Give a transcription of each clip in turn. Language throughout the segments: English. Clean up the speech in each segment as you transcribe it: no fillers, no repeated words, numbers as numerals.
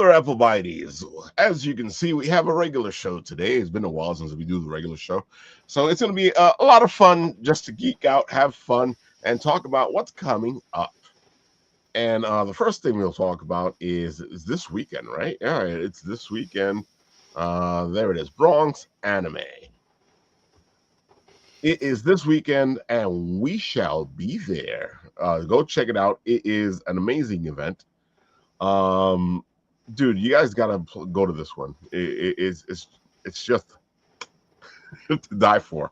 there, Apple Bites. As you can see, we have a regular show today. It's been a while since we do the regular show. So it's going to be a lot of fun just to geek out, have fun, and talk about what's coming up. And the first thing we'll talk about is this weekend, right? Yeah, it's this weekend. There it is, Bronx Anime. It is this weekend, and we shall be there. Go check it out. It is an amazing event. Dude, you guys gotta go to this one. It's just to die for.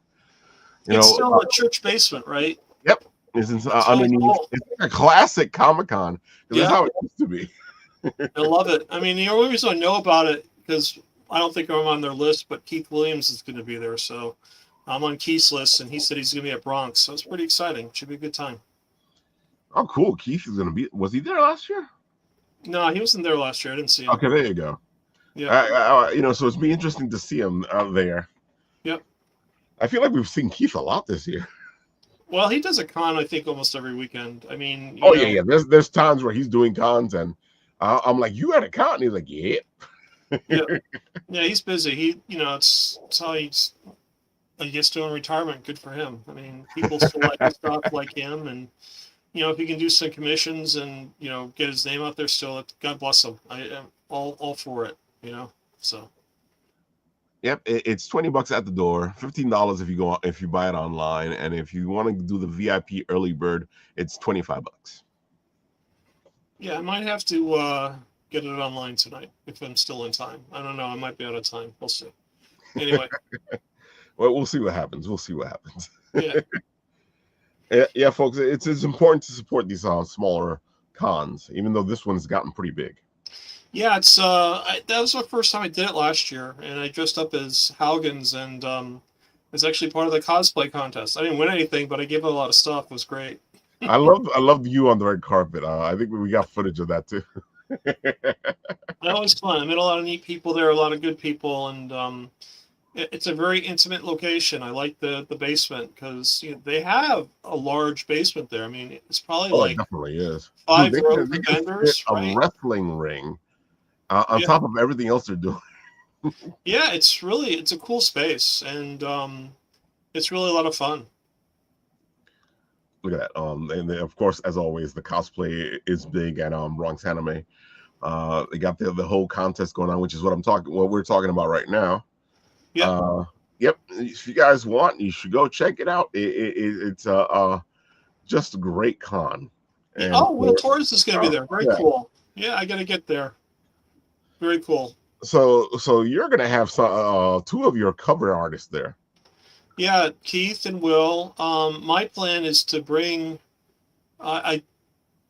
It's still a church basement, right? Yep. It's underneath. Cool. It's like a classic Comic-Con. Yeah. That's how it used to be. I love it. I mean, the only reason I know about it because I don't think I'm on their list, but Keith Williams is going to be there, so I'm on Keith's list, and he said he's going to be at Bronx, so it's pretty exciting. Should be a good time. Oh, cool. Keith is going to be. Was he there last year? No, he wasn't there last year. I didn't see him. Okay, there you go. Yeah. So it's be interesting to see him out there. Yep. I feel like we've seen Keith a lot this year. Well, he does a con, I think, almost every weekend. I mean, yeah. There's times where he's doing cons, and I'm like, "You at a con?" And he's like, "Yeah." Yeah, he's busy. He, it's how he gets to in retirement. Good for him. I mean, people still like his stuff like him, and if he can do some commissions and get his name out there still, God bless him. I am all for it. So. Yep, it's $20 at the door, $15 if you buy it online, and if you want to do the VIP early bird, it's $25. Yeah, I might have to get it online tonight if I'm still in time. I don't know. I might be out of time. We'll see. Anyway. Well, we'll see what happens. Yeah, folks, it's important to support these smaller cons, even though this one's gotten pretty big. Yeah, it's that was the first time I did it last year, and I dressed up as Haugens, and it's actually part of the cosplay contest. I didn't win anything, but I gave a lot of stuff. It was great. I loved you on the red carpet. I think we got footage of that too. That was fun. I met a lot of neat people there, a lot of good people, and it's a very intimate location. I like the basement because they have a large basement there. I mean, it's probably it definitely is 5 rows of vendors, a wrestling ring on top of everything else they're doing. Yeah, it's a cool space, and it's really a lot of fun. Look at that. And then, of course, as always, the cosplay is big at Bronx Anime. They got the whole contest going on, which is what we're talking about right now. Yeah. Yep. If you guys want, you should go check it out. It's just a great con. And Will Torres is going to be there. Very cool. Yeah, I got to get there. Very cool. So you're gonna have some 2 of your cover artists there. Yeah, Keith and Will. My plan is to bring. I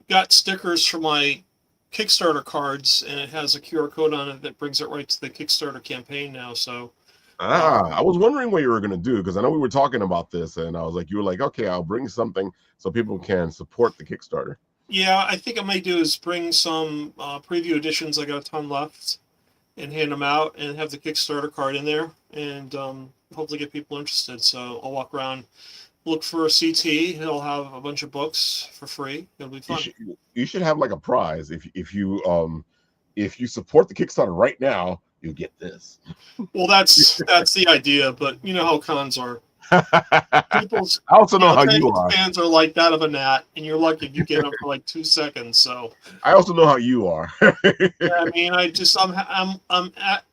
got stickers for my Kickstarter cards, and it has a QR code on it that brings it right to the Kickstarter campaign now. So. I was wondering what you were gonna do because I know we were talking about this, and I was like, you were like, okay, I'll bring something so people can support the Kickstarter. Yeah, I think I might do is bring some preview editions. I got a ton left, and hand them out, and have the Kickstarter card in there, and hopefully get people interested. So I'll walk around, look for a CT. He'll have a bunch of books for free. It'll be fun. You should have like a prize if you support the Kickstarter right now. You get this. Well, that's the idea, but you know how cons are. I also know how you are. Fans are like that of a gnat, and you're lucky if you get them for like 2 seconds. So I also know how you are. Yeah, I mean,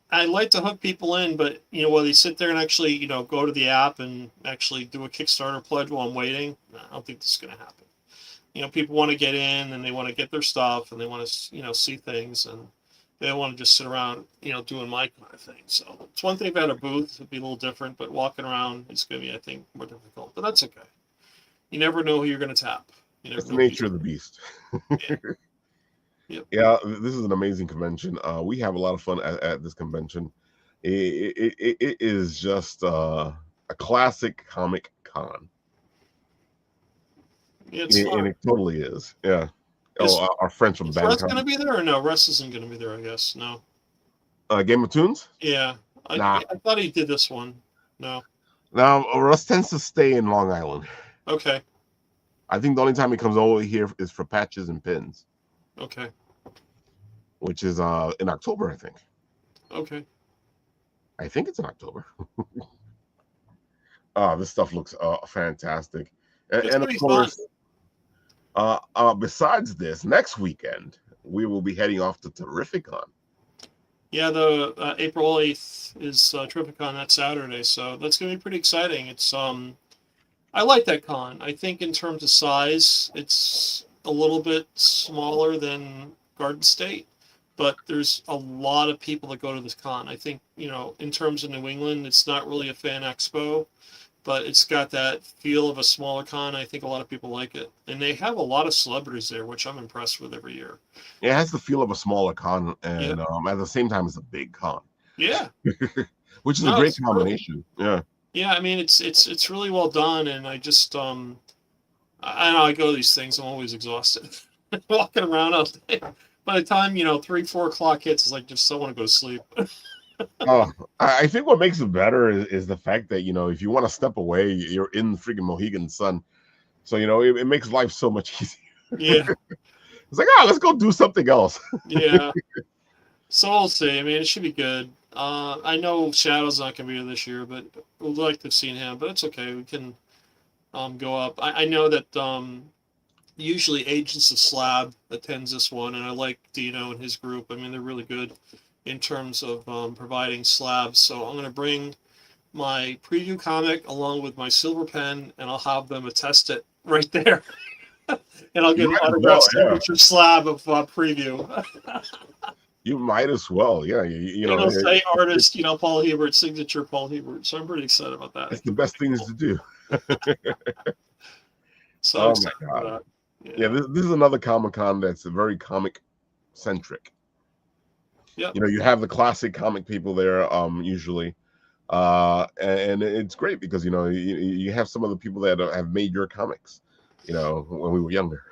I like to hook people in, but while they sit there and actually go to the app and actually do a Kickstarter pledge while I'm waiting, I don't think this is going to happen. People want to get in and they want to get their stuff and they want to see things, and they don't want to just sit around doing my kind of thing. So it's one thing about a booth; it'd be a little different, but walking around it's going to be, I think, more difficult. But that's okay. You never know who you're going to tap. It's the nature of the beast. Yep. Yeah, this is an amazing convention. We have a lot of fun at this convention. It is just a classic comic con. It's and it totally is. Yeah. Our friends from Russ going to be there or no? Russ isn't going to be there, I guess. No. Game of Tunes? Yeah. I thought he did this one. No. Now, Russ tends to stay in Long Island. Okay. I think the only time he comes over here is for patches and pins. Okay. which is in October, I think. Okay. I think it's in October. Oh, this stuff looks fantastic. It's And of gonna be fun. course, besides this, next weekend we will be heading off to Terrificon. Yeah, the April 8th is Trificon that Saturday, so that's gonna be pretty exciting. It's I like that con. I think in terms of size, it's a little bit smaller than Garden State, but there's a lot of people that go to this con. I think, in terms of New England, it's not really a fan expo, but it's got that feel of a smaller con. I think a lot of people like it. And they have a lot of celebrities there, which I'm impressed with every year. It has the feel of a smaller con, Yeah. and at the same time, it's a big con. Yeah. Which is a No, great it's true. combination. Yeah. Yeah, I mean it's really well done, and I just I know I go to these things, I'm always exhausted walking around all day. By the time 3-4 o'clock hits, it's like just I want to go to sleep. I think what makes it better is the fact that if you want to step away, you're in the freaking Mohegan Sun, so it makes life so much easier. Yeah, It's like, let's go do something else. yeah. So we'll see. I mean, it should be good. I know Shadow's not gonna be here this year, but we'd like to have seen him. But it's okay. We can go up. I know that usually Agents of Slab attends this one, and I like Dino and his group. I mean, they're really good in terms of providing slabs. So I'm going to bring my preview comic along with my silver pen, and I'll have them attest it right there. And I'll get an autograph signature slab of preview. You might as well, yeah. It'll say artist, Paul Hebert, signature Paul Hebert. So I'm pretty excited about that. It's the best things to do. So oh my god! Yeah, this is another Comic-Con that's very comic centric. Yeah. You have the classic comic people there, usually, and it's great because you have some of the people that have made your comics, when we were younger.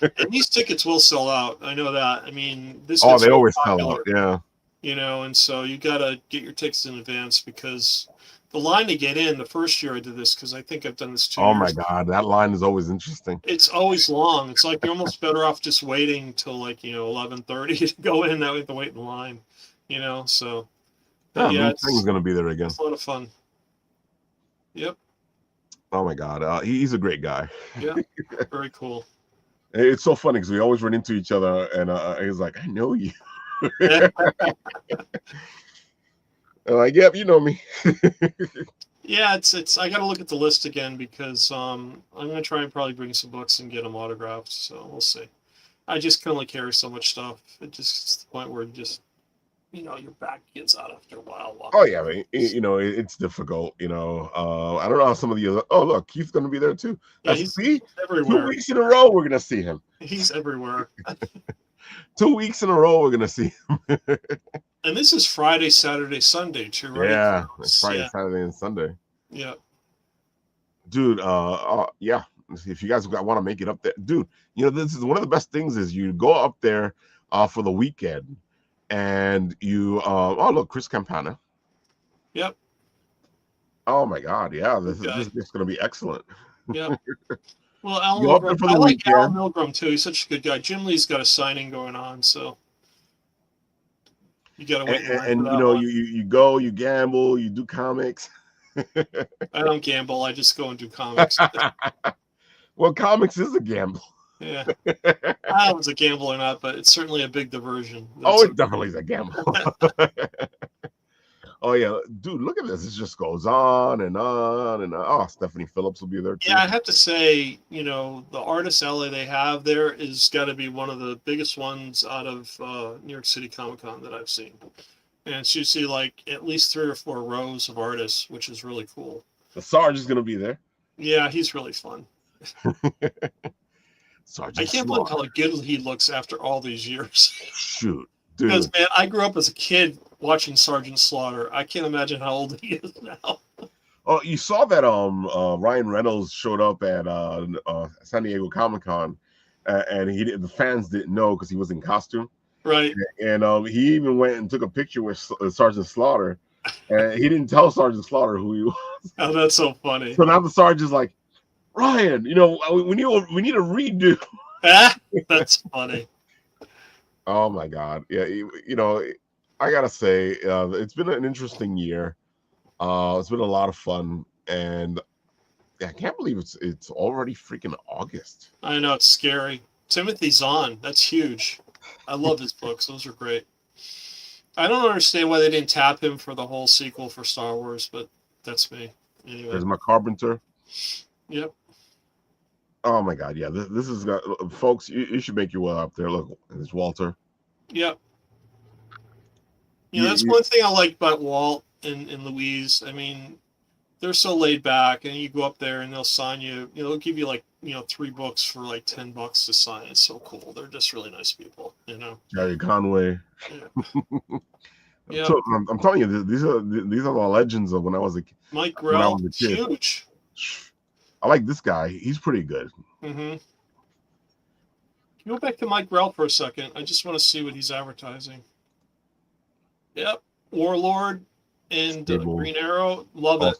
And these tickets will sell out. I know that. I mean, this. Oh, they always sell out. Yeah. And so you gotta get your tickets in advance because the line to get in. The first year I did this because I think I've done this 2 years. Oh my god, that line is always interesting. It's always long. It's like you're almost better off just waiting till 11:30 to go in. That way, you have to wait in line. So. Yeah, thing's gonna be there again. It's a lot of fun. Yep. Oh my god, he's a great guy. Yeah. Very cool. It's so funny because we always run into each other, and he's like, "I know you." I'm like, "Yep, you know me." Yeah, it's. I got to look at the list again because I'm gonna try and probably bring some books and get them autographed. So we'll see. I just can only carry so much stuff. It just gets to the point where your back gets out after a while. Oh yeah, I mean, it's difficult. I don't know how some of the other. Oh look, Keith's gonna be there too. Yeah, he's everywhere. 2 weeks in a row, we're gonna see him. He's everywhere. 2 weeks in a row, we're gonna see him. And this is Friday, Saturday, Sunday too, right? Yeah, it's Friday, Saturday, and Sunday. Yeah. Dude, yeah. If you guys want to make it up there, dude, this is one of the best things is you go up there for the weekend. And you, oh look, Chris Campana. Yep. Oh my God, yeah, this is going to be excellent. Yeah. Well, Alan Milgram, I like Alan Milgram too. He's such a good guy. Jim Lee's got a signing going on, so you got to wait. And you go, you gamble, you do comics. I don't gamble. I just go and do comics. Well, comics is a gamble. Yeah, I don't know if it's a gamble or not, but it's certainly a big diversion. It definitely is a gamble. Oh yeah, dude, look at this. It just goes on and on and on. Oh, Stephanie Phillips will be there too. Yeah, I have to say, the artist alley they have there is got to be one of the biggest ones out of New York City Comic Con that I've seen. And it's usually like at least 3 or 4 rows of artists, which is really cool. The Sarge is going to be there. Yeah, he's really fun. Sergeant I can't believe how good he looks after all these years. Shoot, dude. Because man, I grew up as a kid watching Sergeant Slaughter. I can't imagine how old he is now. Oh, you saw that Ryan Reynolds showed up at San Diego Comic-Con, and the fans didn't know because he was in costume. Right. And he even went and took a picture with Sergeant Slaughter, and he didn't tell Sergeant Slaughter who he was. Oh, that's so funny. So now the sergeant's like, Ryan, we need a redo. That's funny. Oh my God. Yeah, you know, I gotta say, it's been an interesting year. It's been a lot of fun, and yeah, I can't believe it's already freaking August. I know it's scary. Timothy Zahn, that's huge. I love his books; those are great. I don't understand why they didn't tap him for the whole sequel for Star Wars, but that's me. Anyway. There's my Carpenter. Yep. Oh my God, yeah, this is got folks. You should make your way up there. Look, there's Walter. Yep. You, That's you, one thing I like about Walt and Louise. I mean, they're so laid back, and you go up there and they'll sign you. They'll give you like 3 books for like $10 to sign. It's so cool. They're just really nice people. Jerry Conway. Yeah. Yep. So I'm telling you, these are the legends of Mike when I Grell, was a kid. huge. I like this guy. He's pretty good. Mm-hmm. Go back to Mike Grell for a second. I just want to see what he's advertising. Yep. Warlord and Green Arrow. Love it.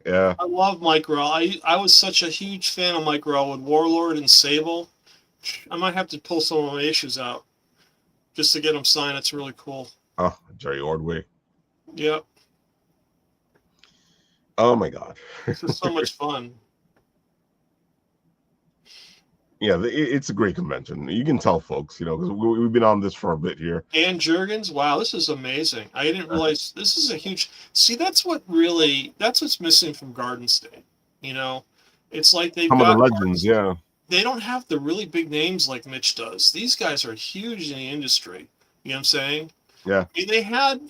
Yeah. I love Mike Grell. I was such a huge fan of Mike Grell with Warlord and Sable. I might have to pull some of my issues out just to get them signed. It's really cool. Oh, Jerry Ordway. Yep. Oh my God. This is so much fun. Yeah, it's a great convention. You can tell, folks, because we've been on this for a bit here. And Jurgens, wow, this is amazing. I didn't realize this is a huge. See, that's what's missing from Garden State. It's like they've Some got of the legends, yeah. They don't have the really big names like Mitch does. These guys are huge in the industry. You know what I'm saying? Yeah. I mean, they had,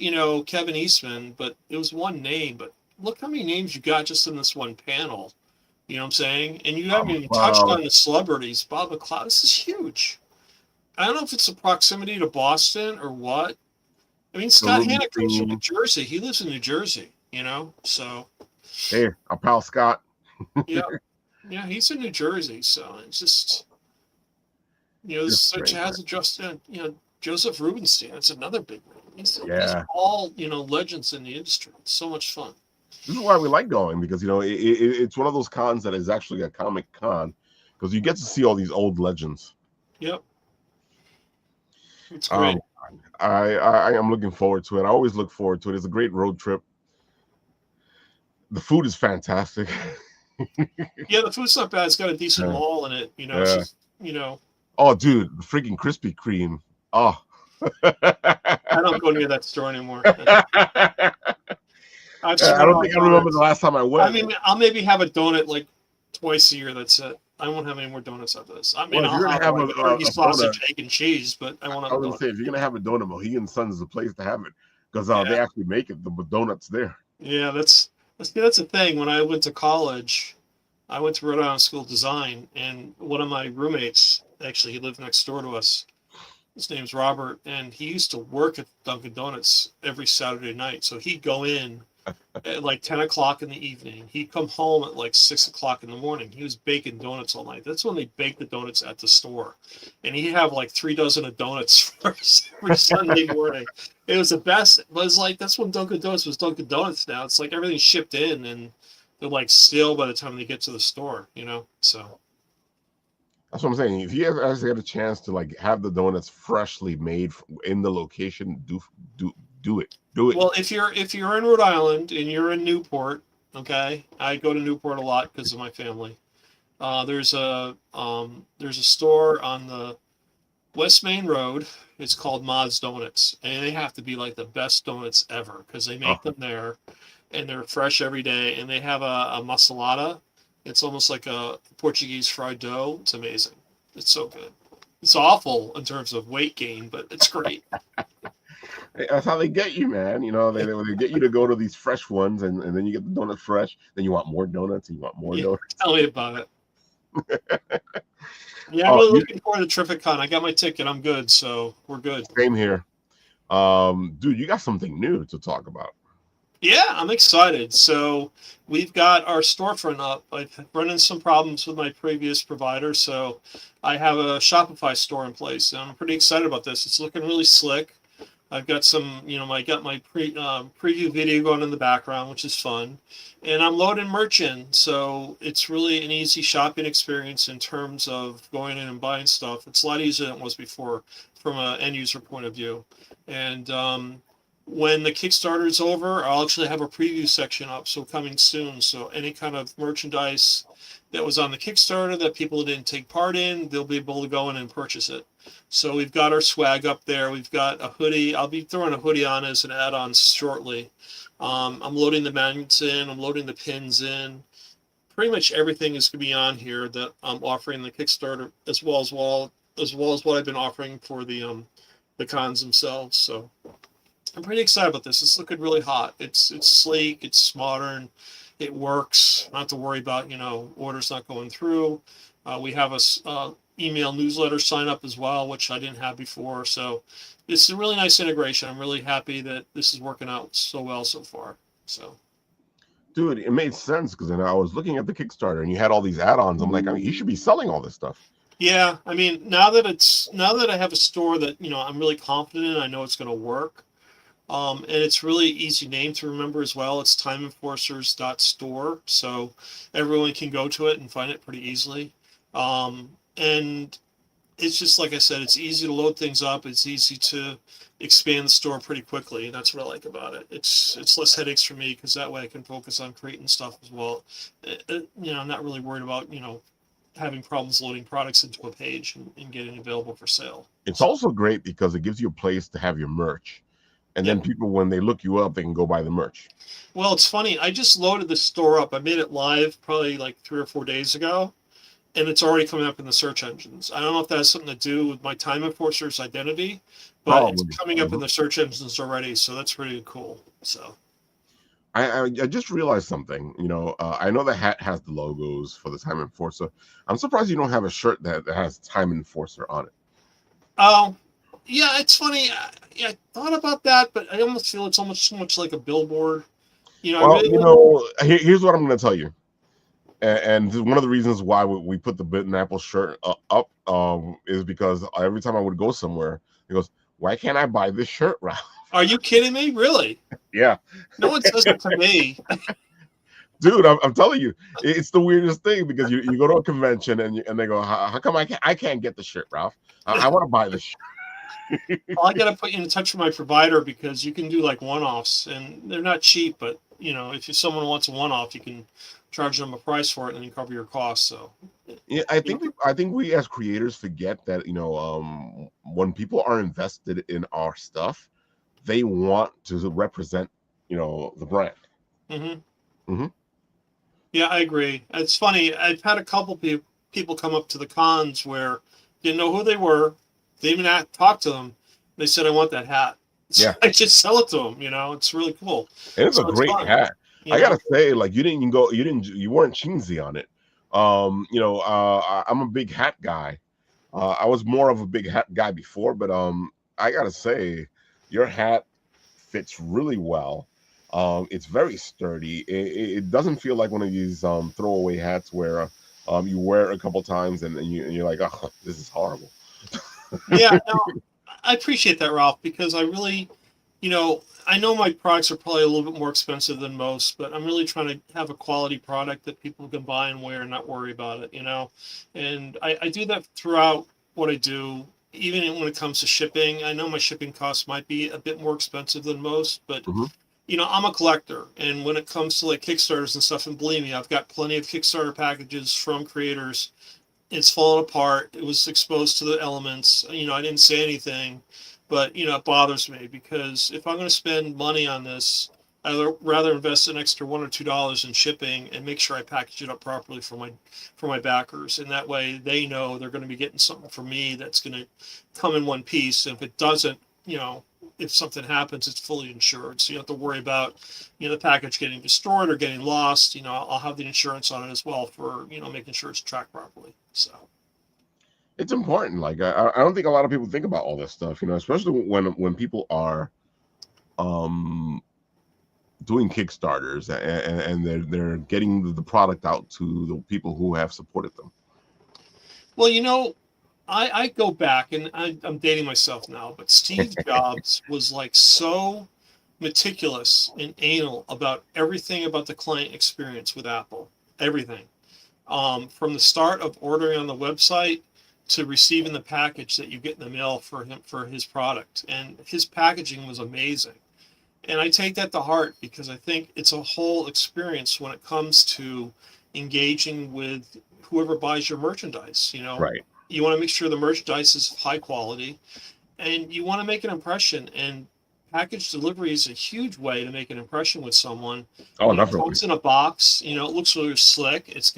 Kevin Eastman, but it was one name. But look how many names you got just in this one panel. You know what I'm saying? And you haven't even touched on the celebrities. Bob McLeod, this is huge. I don't know if it's the proximity to Boston or what. I mean, Scott Hanna comes from New Jersey. He lives in New Jersey, so. Hey, our pal Scott. Yeah. Yeah, he's in New Jersey, so it's just, such as Justin, Joseph Rubenstein. That's another big name. These are all, legends in the industry. It's so much fun. This is why we like going, because it's one of those cons that is actually a comic con, because you get to see all these old legends. Yep, it's great. I am looking forward to it. I always look forward to it. It's a great road trip. The food is fantastic. Yeah, the food's not bad. It's got a decent mall in it. It's just, Oh, dude, the freaking Krispy Kreme. Oh. I don't go near that store anymore. I don't think I remember the last time I went. I mean, I'll maybe have a donut like twice a year. That's it. I won't have any more donuts after this. I mean, I'll have a sausage, egg, and cheese, but I want to. I was going to say, if you're going to have a donut, Mohegan Sun's is the place to have it, because they actually make it, the donuts there. Yeah, that's the thing. When I went to college, I went to Rhode Island School of Design, and one of my roommates, actually, he lived next door to us. His name's Robert, and he used to work at Dunkin' Donuts every Saturday night. So he'd go in at like 10 o'clock in the evening. He'd come home at like 6 o'clock in the morning. He was baking donuts all night. That's when they baked the donuts at the store. And he'd have like 3 dozen of donuts for every Sunday morning. It was the best. It was like, that's when Dunkin' Donuts was Dunkin' Donuts now. It's like everything's shipped in and they're like stale by the time they get to the store, so. That's what I'm saying. If you ever get a chance to like have the donuts freshly made in the location, do it. Well, if you're in Rhode Island and you're in Newport, okay, I go to Newport a lot because of my family. There's a store on the West Main Road. It's called Mod's Donuts, and they have to be like the best donuts ever because they make them there, and they're fresh every day. And they have a masalada. It's almost like a Portuguese fried dough. It's amazing. It's so good. It's awful in terms of weight gain, but it's great. That's how they get you, man. They get you to go to these fresh ones, and then you get the donut fresh. Then you want more donuts, and you want more donuts. Tell me about it. Yeah, I'm really looking forward to TrifficCon. I got my ticket. I'm good, so we're good. Same here. Dude, you got something new to talk about. Yeah, I'm excited. So we've got our storefront up. I've run into some problems with my previous provider, so I have a Shopify store in place, and I'm pretty excited about this. It's looking really slick. I've got some, I got my preview video going in the background, which is fun, and I'm loading merch in, so it's really an easy shopping experience in terms of going in and buying stuff. It's a lot easier than it was before from an end user point of view, and when the Kickstarter is over, I'll actually have a preview section up, so coming soon. So any kind of merchandise that was on the Kickstarter that people didn't take part in, they'll be able to go in and purchase it. So we've got our swag up there. We've got a hoodie. I'll be throwing a hoodie on as an add-on shortly. I'm loading the magnets in. I'm loading the pins in. Pretty much everything is going to be on here that I'm offering the Kickstarter, as well as what I've been offering for the cons themselves. So I'm pretty excited about this. It's looking really hot. It's sleek. It's modern. It works. Not to worry about orders not going through. We have a email newsletter sign up as well, which I didn't have before. So it's a really nice integration. I'm really happy that this is working out so well so far. So, dude, it made sense because I was looking at the Kickstarter and you had all these add-ons. I'm like, I mean, you should be selling all this stuff. Yeah, I mean, now that I have a store that I'm really confident in, I know it's going to work. And it's really easy name to remember as well. It's timeenforcers.store, so everyone can go to it and find it pretty easily. And it's just like I said, it's easy to load things up. It's easy to expand the store pretty quickly, and that's what I like about it. It's less headaches for me because that way I can focus on creating stuff as well. I'm not really worried about having problems loading products into a page and getting available for sale. It's also great because it gives you a place to have your merch. And then people, when they look you up, they can go buy the merch. Well, it's funny. I just loaded the store up. I made it live probably like 3 or 4 days ago, and it's already coming up in the search engines. I don't know if that has something to do with my Time Enforcer's identity, but it's coming up in the search engines already, so that's pretty cool. So I just realized something. I know the hat has the logos for the Time Enforcer. I'm surprised you don't have a shirt that has Time Enforcer on it. Oh. Yeah, it's funny. I thought about that, but I almost feel it's almost so much like a billboard. Here's what I'm going to tell you. And one of the reasons why we put the Bitten Apple shirt up is because every time I would go somewhere, he goes, "Why can't I buy this shirt, Ralph?" Are you kidding me? Really? Yeah. No one says it to me. Dude, I'm telling you, it's the weirdest thing because you go to a convention and they go, "How come I can't get the shirt, Ralph? I want to buy the shirt." Well, I got to put you in touch with my provider because you can do like one-offs and they're not cheap, but if someone wants a one-off, you can charge them a price for it and then cover your costs. So yeah, I think we as creators forget that when people are invested in our stuff, they want to represent the brand. Mm-hmm. Mm-hmm. Yeah, I agree. It's funny. I've had a couple people come up to the cons where didn't know who they were. They even talked to them. They said, "I want that hat." So yeah, I just sell it to them. It's really cool. It's a great hat. I gotta say, like you weren't cheesy on it. I'm a big hat guy. I was more of a big hat guy before, but I gotta say, your hat fits really well. It's very sturdy. It doesn't feel like one of these throwaway hats where you wear it a couple times and you're like, "Oh, this is horrible." Yeah, no, I appreciate that, Ralph, because I really, I know my products are probably a little bit more expensive than most, but I'm really trying to have a quality product that people can buy and wear and not worry about it, And I do that throughout what I do, even when it comes to shipping. I know my shipping costs might be a bit more expensive than most, but I'm a collector, and when it comes to like Kickstarters and stuff, and believe me, I've got plenty of Kickstarter packages from creators. It's fallen apart. It was exposed to the elements. I didn't say anything, but it bothers me because if I'm going to spend money on this, I'd rather invest an extra $1 or $2 in shipping and make sure I package it up properly for my backers, and that way they know they're going to be getting something from me that's going to come in one piece. And if it doesn't, if something happens, it's fully insured, so you don't have to worry about the package getting destroyed or getting lost. I'll have the insurance on it as well for making sure it's tracked properly. So it's important. Like I don't think a lot of people think about all this stuff, especially when people are doing Kickstarters and they're getting the product out to the people who have supported them. Well, I go back, and I'm dating myself now, but Steve Jobs was like so meticulous and anal about everything about the client experience with Apple. Everything. From the start of ordering on the website to receiving the package that you get in the mail for him for his product. And his packaging was amazing. And I take that to heart because I think it's a whole experience when it comes to engaging with whoever buys your merchandise. Right. You want to make sure the merchandise is high quality, and you want to make an impression. And package delivery is a huge way to make an impression with someone. Oh, It definitely. comes in a box. It looks really slick. It's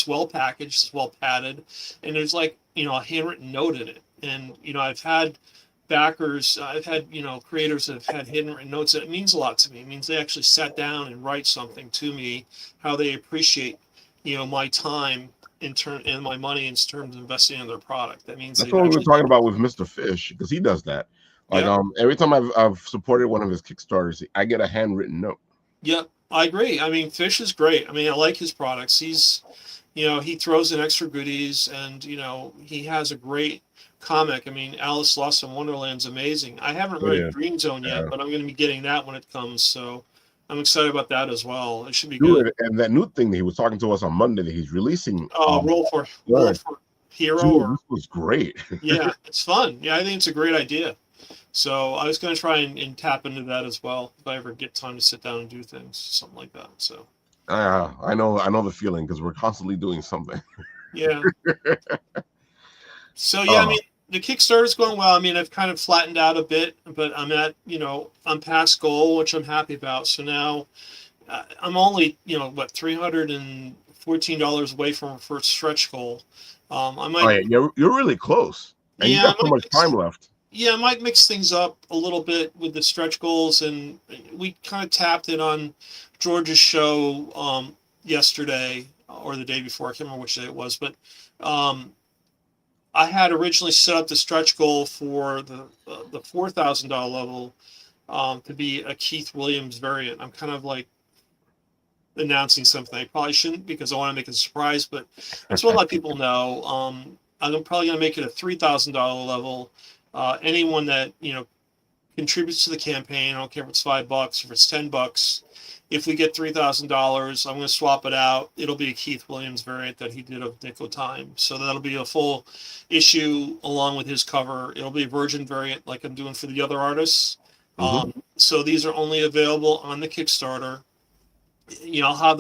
well packaged. It's well padded, and there's like a handwritten note in it. And I've had backers, I've had creators that have had handwritten notes. That it means a lot to me. It means they actually sat down and write something to me, how they appreciate my time and my money in terms of investing in their product. That means That's they've what we were actually. talking about with Mr. Fish, because he does that. Like Yep. every time I've supported one of his Kickstarters, I get a handwritten note. Yep. I agree. I mean, Fish is great. I mean, I like his products. He throws in extra goodies, and he has a great comic. I mean, Alice Lost in Wonderland's amazing. I haven't It read is. Green Zone yet, Yeah. but I'm going to be getting that when it comes. So I'm excited about that as well. It should be Do good. it, and that new thing that he was talking to us on Monday that he's releasing. Roll for Hero, Dude, or this was great. yeah, it's fun. Yeah, I think it's a great idea. So I was going to try and tap into that as well if I ever get time to sit down and do things, something like that. So I know the feeling because we're constantly doing something. yeah. So yeah, I Uh, mean, the Kickstarter's going well. I mean, I've kind of flattened out a bit, but I'm past goal, which I'm happy about. So now I'm only, $314 away from our first stretch goal. I oh might, yeah, you're really close, and you yeah, got so much time left. I might mix things up a little bit with the stretch goals, and we kind of tapped it on George's show yesterday or the day before. I can't remember which day it was, but um, I had originally set up the stretch goal for the $4,000 level to be a Keith Williams variant. I'm kind of like announcing something I probably shouldn't because I want to make it a surprise, but I just want to let people know. I'm probably going to make it a $3,000 level. Anyone that contributes to the campaign, I don't care if it's $5, if it's $10. If we get $3,000, I'm going to swap it out. It'll be a Keith Williams variant that he did of Nickel Time. So that'll be a full issue along with his cover. It'll be a Virgin variant like I'm doing for the other artists. Hmm. So these are only available on the Kickstarter. I'll have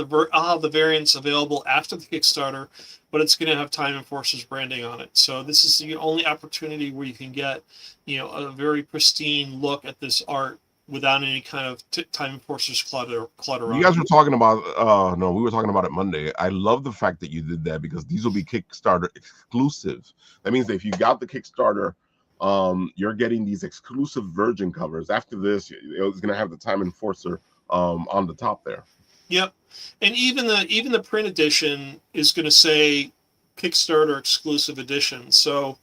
the variants available after the Kickstarter, but it's going to have Time Enforcers branding on it. So this is the only opportunity where you can get, a very pristine look at this art without any kind of Time Enforcers clutter You on guys it. were talking about no, we were talking about it Monday. I love the fact that you did that because these will be Kickstarter exclusives. That means that if you got the Kickstarter, you're getting these exclusive Virgin covers. After this, it's gonna have the Time Enforcer on the top there. Yep, and even the print edition is going to say Kickstarter exclusive edition. So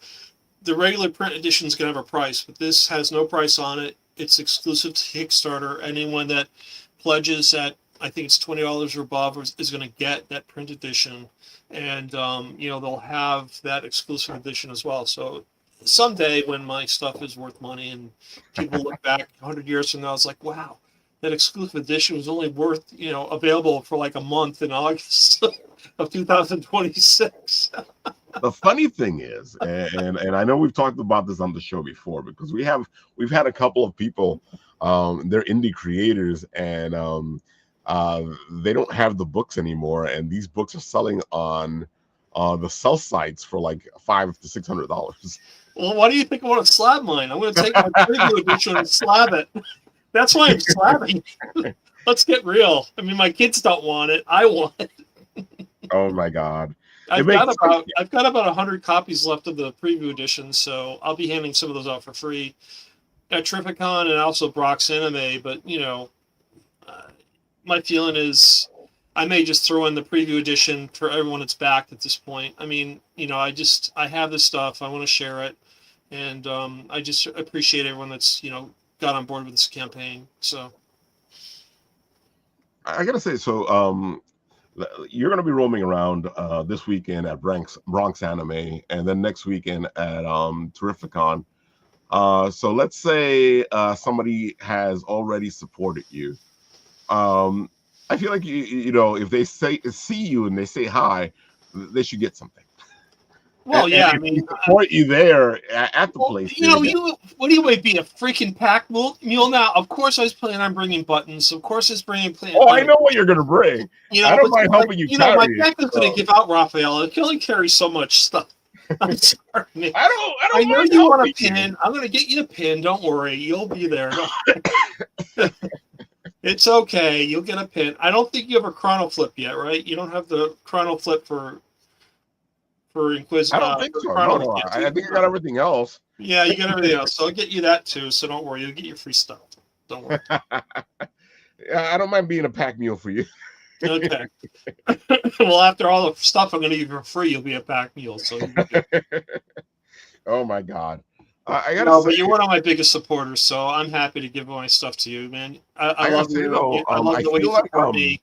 the regular print edition is going to have a price, but this has no price on it. It's exclusive to Kickstarter. Anyone that pledges at, I think it's $20 or above, is going to get that print edition, and they'll have that exclusive edition as well. So someday when my stuff is worth money and people look back 100 years from now, it's like, wow, that exclusive edition was only worth available for like a month in August of 2026. The funny thing is, and I know we've talked about this on the show before because we've had a couple of people, they're indie creators, and they don't have the books anymore, and these books are selling on the sell sites for like $500 to $600. Well, why do you think I want to slab mine? I'm going to take my preview edition and slab it. That's why I'm slabbing. Let's get real. I mean, my kids don't want it. I want it. Oh my god. I've got about 100 copies left of the preview edition, so I'll be handing some of those out for free at Trificon and also Brock's Anime. But my feeling is I may just throw in the preview edition for everyone that's backed at this point. I mean, I have this stuff. I want to share it, and I just appreciate everyone that's got on board with this campaign. So I gotta say, so You're going to be roaming around this weekend at Bronx Anime, and then next weekend at Terrificon. So let's say somebody has already supported you. I feel like you know, if they see you and they say hi, they should get something. Well, yeah, And I if we mean, support you there at the well, place, you they know, would get. what do you wait be a freaking pack mule now? Of course, I was planning on bringing buttons. Of course, I was bringing Oh, I know what you're gonna bring. I don't but mind helping you my carry it. pack is going to give out, Raphael. It can only carry so much stuff. I'm sorry, man. I I don't know mind you want a helping you. pin. I'm going to get you the pin. Don't worry, you'll be there. It's okay. You'll get a pin. I don't think you have a chrono flip yet, right? You don't have the chrono flip for I don't think for so. chrono No. yet, do I you? think I got everything else. Yeah, you got everything else. So I'll get you that too. So don't worry. You'll get your free stuff. Don't worry. Yeah, I don't mind being a pack mule for you. Okay. Well, after all the stuff I'm going to give you for free, you'll be a pack mule. So you'll be good. Oh my God. I gotta No, say, but you're one of my biggest supporters, so I'm happy to give my stuff to you, man. I I gotta love say you. though, I love I the way you feel like support me.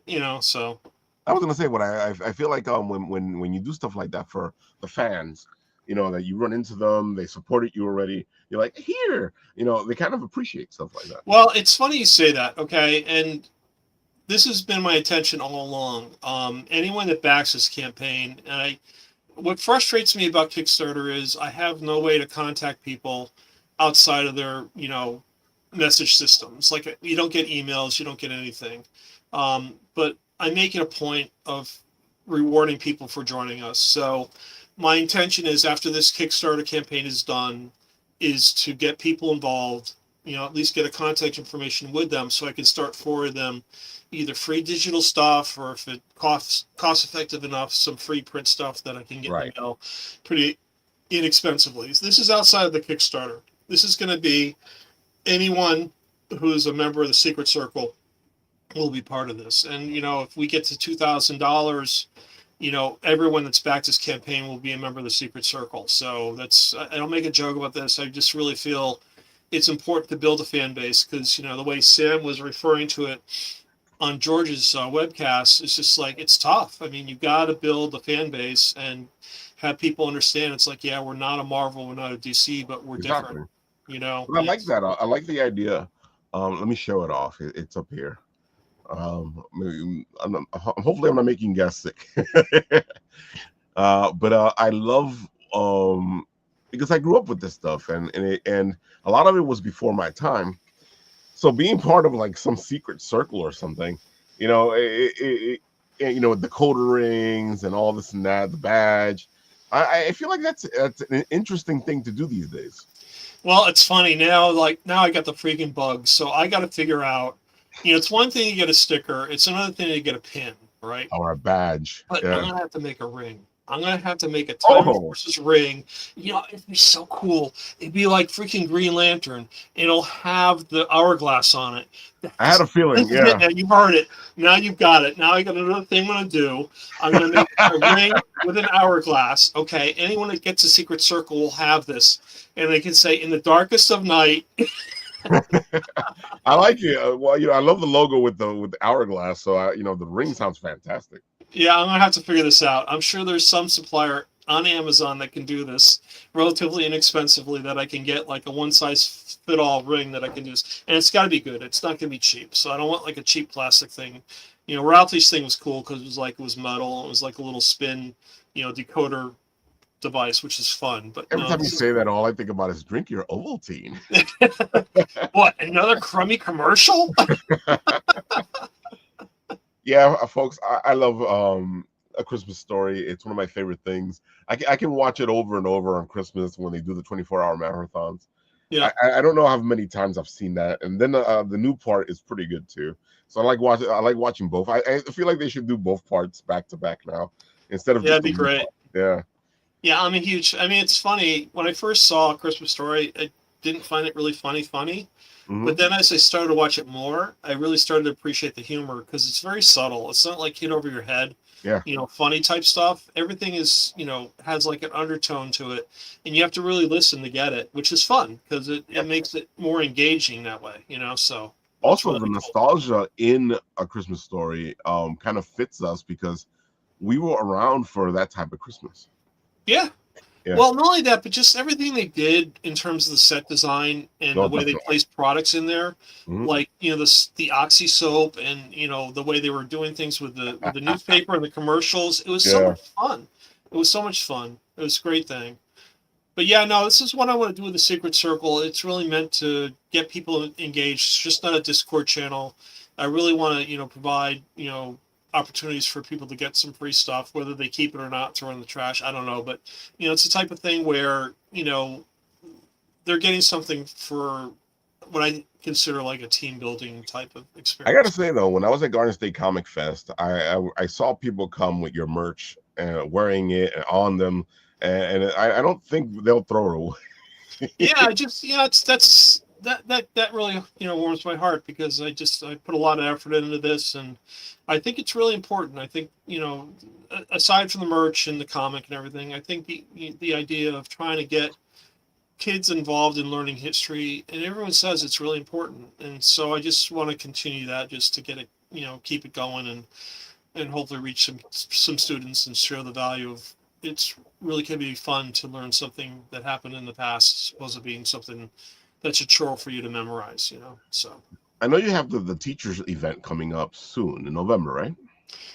You know, so I was gonna say what I feel like when you do stuff like that for the fans, you know, that you run into them, they supported you already. You're like, here, you know, they kind of appreciate stuff like that. well, it's funny you say that, okay? And this has been my intention all along. Anyone that backs this campaign, what frustrates me about Kickstarter is I have no way to contact people outside of their, message systems. Like you don't get emails, you don't get anything. But I make it a point of rewarding people for joining us. So my intention is after this Kickstarter campaign is done, is to get people involved, at least get a contact information with them so I can start forwarding them either free digital stuff or if it cost effective enough, some free print stuff that I can get in Right. the mail pretty inexpensively. This is outside of the Kickstarter. This is going to be anyone who is a member of the Secret Circle will be part of this. And if we get to $2,000, everyone that's backed this campaign will be a member of the Secret Circle. So I don't make a joke about this. I just really feel it's important to build a fan base because the way Sam was referring to it on George's webcast, it's just like it's tough. I mean, you got to build a fan base and have people understand. It's like, yeah, we're not a Marvel, we're not a DC, but we're different. Exactly. You know, But I like that. I like the idea. Let me show it off. It's up here. Hopefully I'm not making you guys sick. But I love because I grew up with this stuff and a lot of it was before my time. So being part of like some secret circle or something, the decoder rings and all this and that, the badge. I feel like that's an interesting thing to do these days. well, it's funny now. Like now, I got the freaking bugs, so I got to figure out. It's one thing to get a sticker; it's another thing to get a pin, right? Or a badge. But I'm Yeah. gonna have to make a ring. I'm gonna have to make a Time Oh, Forces ring. It'd be so cool. It'd be like freaking Green Lantern. It'll have the hourglass on it. I had a feeling. This is it, Yeah. man. You've heard it. Now you've got it. Now I got another thing I'm gonna do. I'm gonna make a ring with an hourglass. Okay. Anyone that gets a Secret Circle will have this, and they can say, "In the darkest of night." I like it. Well, I love the logo with the hourglass. So the ring sounds fantastic. Yeah, I'm gonna have to figure this out. I'm sure there's some supplier on Amazon that can do this relatively inexpensively that I can get like a one size fit all ring that I can use. And it's got to be good. It's not gonna be cheap. So I don't want like a cheap plastic thing. Ralphie's thing was cool because it was metal. It was like a little spin, decoder device, which is fun. But Every no, time you say that, all I think about is drink your Ovaltine. what, another crummy commercial? Yeah, folks, I love A Christmas Story. It's one of my favorite things. I can watch it over and over on Christmas when they do the 24-hour marathons. Yeah. I don't know how many times I've seen that. And then the new part is pretty good too. So I like watching both. I feel like they should do both parts back to back now instead of Yeah, just that'd be the new great. part. Yeah. Yeah, I mean, it's funny. When I first saw A Christmas Story, I didn't find it really funny. Mhm. But then as I started to watch it more, I really started to appreciate the humor because it's very subtle. It's not like hit over your head, Yeah. funny type stuff. Everything is, has like an undertone to it. And you have to really listen to get it, which is fun because it makes it more engaging that way, so. That's Also, really the cool. nostalgia in A Christmas Story kind of fits us because we were around for that type of Christmas. Yeah. Yeah. Well, not only that, but just everything they did in terms of the set design and No, the way they definitely. placed products in there, Mhm. like the Oxy soap, and the way they were doing things with the newspaper and the commercials. It was so Yeah. much fun. It was so much fun. It was a great thing. But yeah, no, this is what I want to do with the Secret Circle. It's really meant to get people engaged. It's just not a Discord channel. I really want to, provide, opportunities for people to get some free stuff, whether they keep it or not, throw it in the trash. I don't know, but it's the type of thing where they're getting something for what I consider like a team building type of I gotta experience. say though, when I was at Garden State Comic Fest, I saw people come with your merch and wearing it and on them, and I don't think they'll throw it away. Yeah, I just it's that really warms my heart because I put a lot of effort into this, and I think it's really important. I think aside from the merch and the comic and everything, I think the idea of trying to get kids involved in learning history, and everyone says it's really important, and so I just want to continue that just to get it, keep it going, and hopefully reach some students and share the value of it's really can be fun to learn something that happened in the past as opposed to being something that's a chore for you to memorize. So I know you have the teachers event coming up soon in November, right?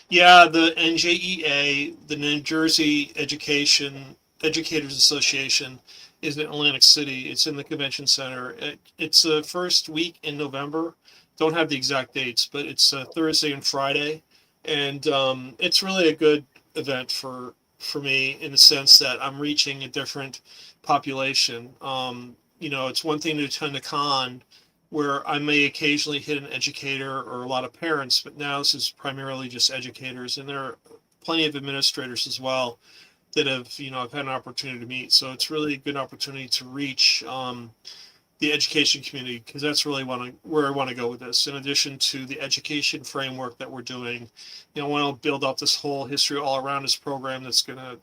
yeah, the NJEA, the New Jersey Educators Association, is in Atlantic City. It's in the convention center. It's the first week in November. Don't have the exact dates, but it's Thursday and Friday, and it's really a good event for me in the sense that I'm reaching a different population. It's one thing to attend a con where I may occasionally hit an educator or a lot of parents, but now this is primarily just educators, and there are plenty of administrators as well that I've had an opportunity to meet. So it's really a good opportunity to reach the education community because that's really where I want to go with this. In addition to the education framework that we're doing, I want to build up this whole history all around this program that's going to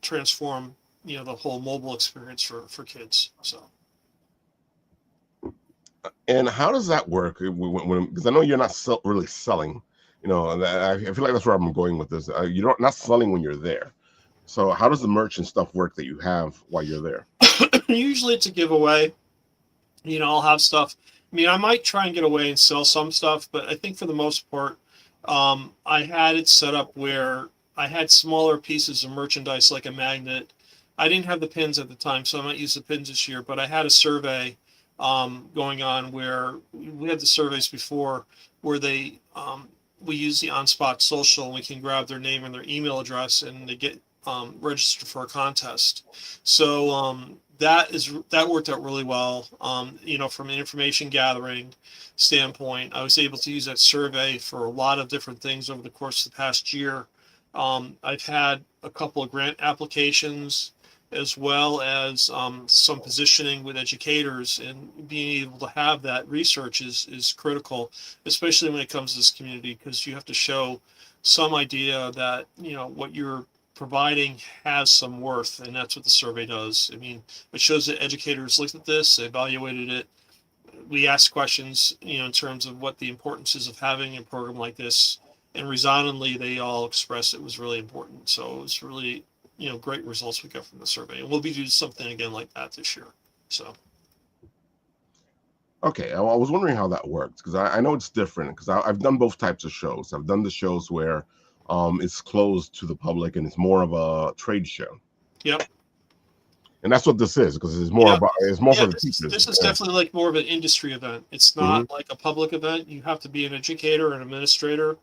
transform the whole mobile experience for kids. So. And how does that work? Because I know you're not really selling. I feel like that's where I'm going with this. You're not selling when you're there. So how does the merch and stuff work that you have while you're there? Usually it's a giveaway. I'll have stuff. I mean, I might try and get away and sell some stuff, but I think for the most part, I had it set up where I had smaller pieces of merchandise like a magnet. I didn't have the pins at the time, so I might use the pins this year, but I had a survey going on where we had the surveys before where we use the on-spot social and we can grab their name and their email address and they get registered for a contest. So that worked out really well. From an information gathering standpoint, I was able to use that survey for a lot of different things over the course of the past year. I've had a couple of grant applications as well as some positioning with educators, and being able to have that research is critical, especially when it comes to this community, because you have to show some idea that what you're providing has some worth, and that's what the survey does. I mean, it shows that educators looked at this, they evaluated it. We asked questions, in terms of what the importance is of having a program like this, and resoundingly, they all expressed it was really important. So it was really, great results we got from the survey, and we'll be doing something again like that this year. So. Okay, I was wondering how that works because I know it's different because I've done both types of shows. I've done the shows where it's closed to the public and it's more of a trade show, Yep. and that's what this is because Yep. it's more Yeah, for the teachers. this is Yeah. definitely like more of an industry event. It's Hmm. not like a public event. You have to be an educator, an administrator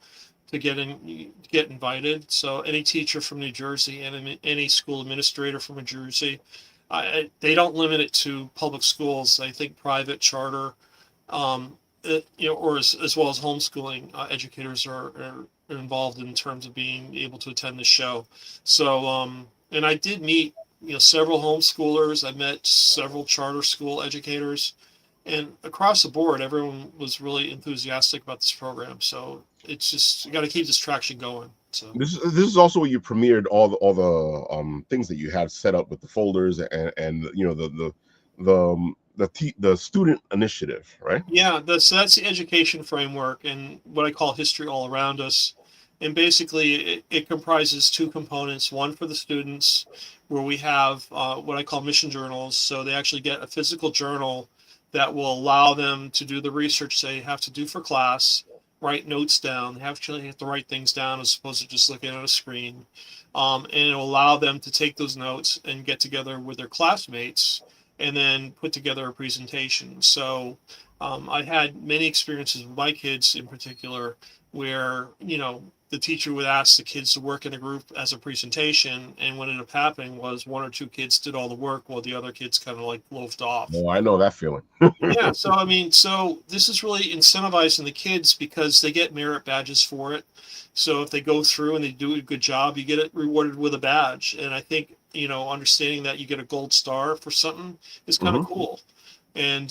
to get invited. So any teacher from New Jersey and any school administrator from New Jersey, they don't limit it to public schools. I think private, charter, or as well as homeschooling educators are involved in terms of being able to attend the show. So, and I did meet several homeschoolers. I met several charter school educators, and across the board, everyone was really enthusiastic about this program. So it's just you got to keep this traction going. So. This is also where you premiered all the things that you had set up with the folders and the the student initiative, right? Yeah, that's the education framework and what I call history all around us. And basically, it comprises two components. One for the students, where we have what I call mission journals. So they actually get a physical journal that will allow them to do the research they have to do for class, write notes down. They actually have to write things down as opposed to just looking at a screen. And it'll allow them to take those notes and get together with their classmates and then put together a presentation. So I had many experiences with my kids in particular where, the teacher would ask the kids to work in a group as a presentation. And what ended up happening was one or two kids did all the work while the other kids kind of like loafed off. Oh, I know that feeling. Yeah. So, I mean, so this is really incentivizing the kids because they get merit badges for it. So if they go through and they do a good job, you get it rewarded with a badge. And I think, understanding that you get a gold star for something is kind of Hmm. cool. And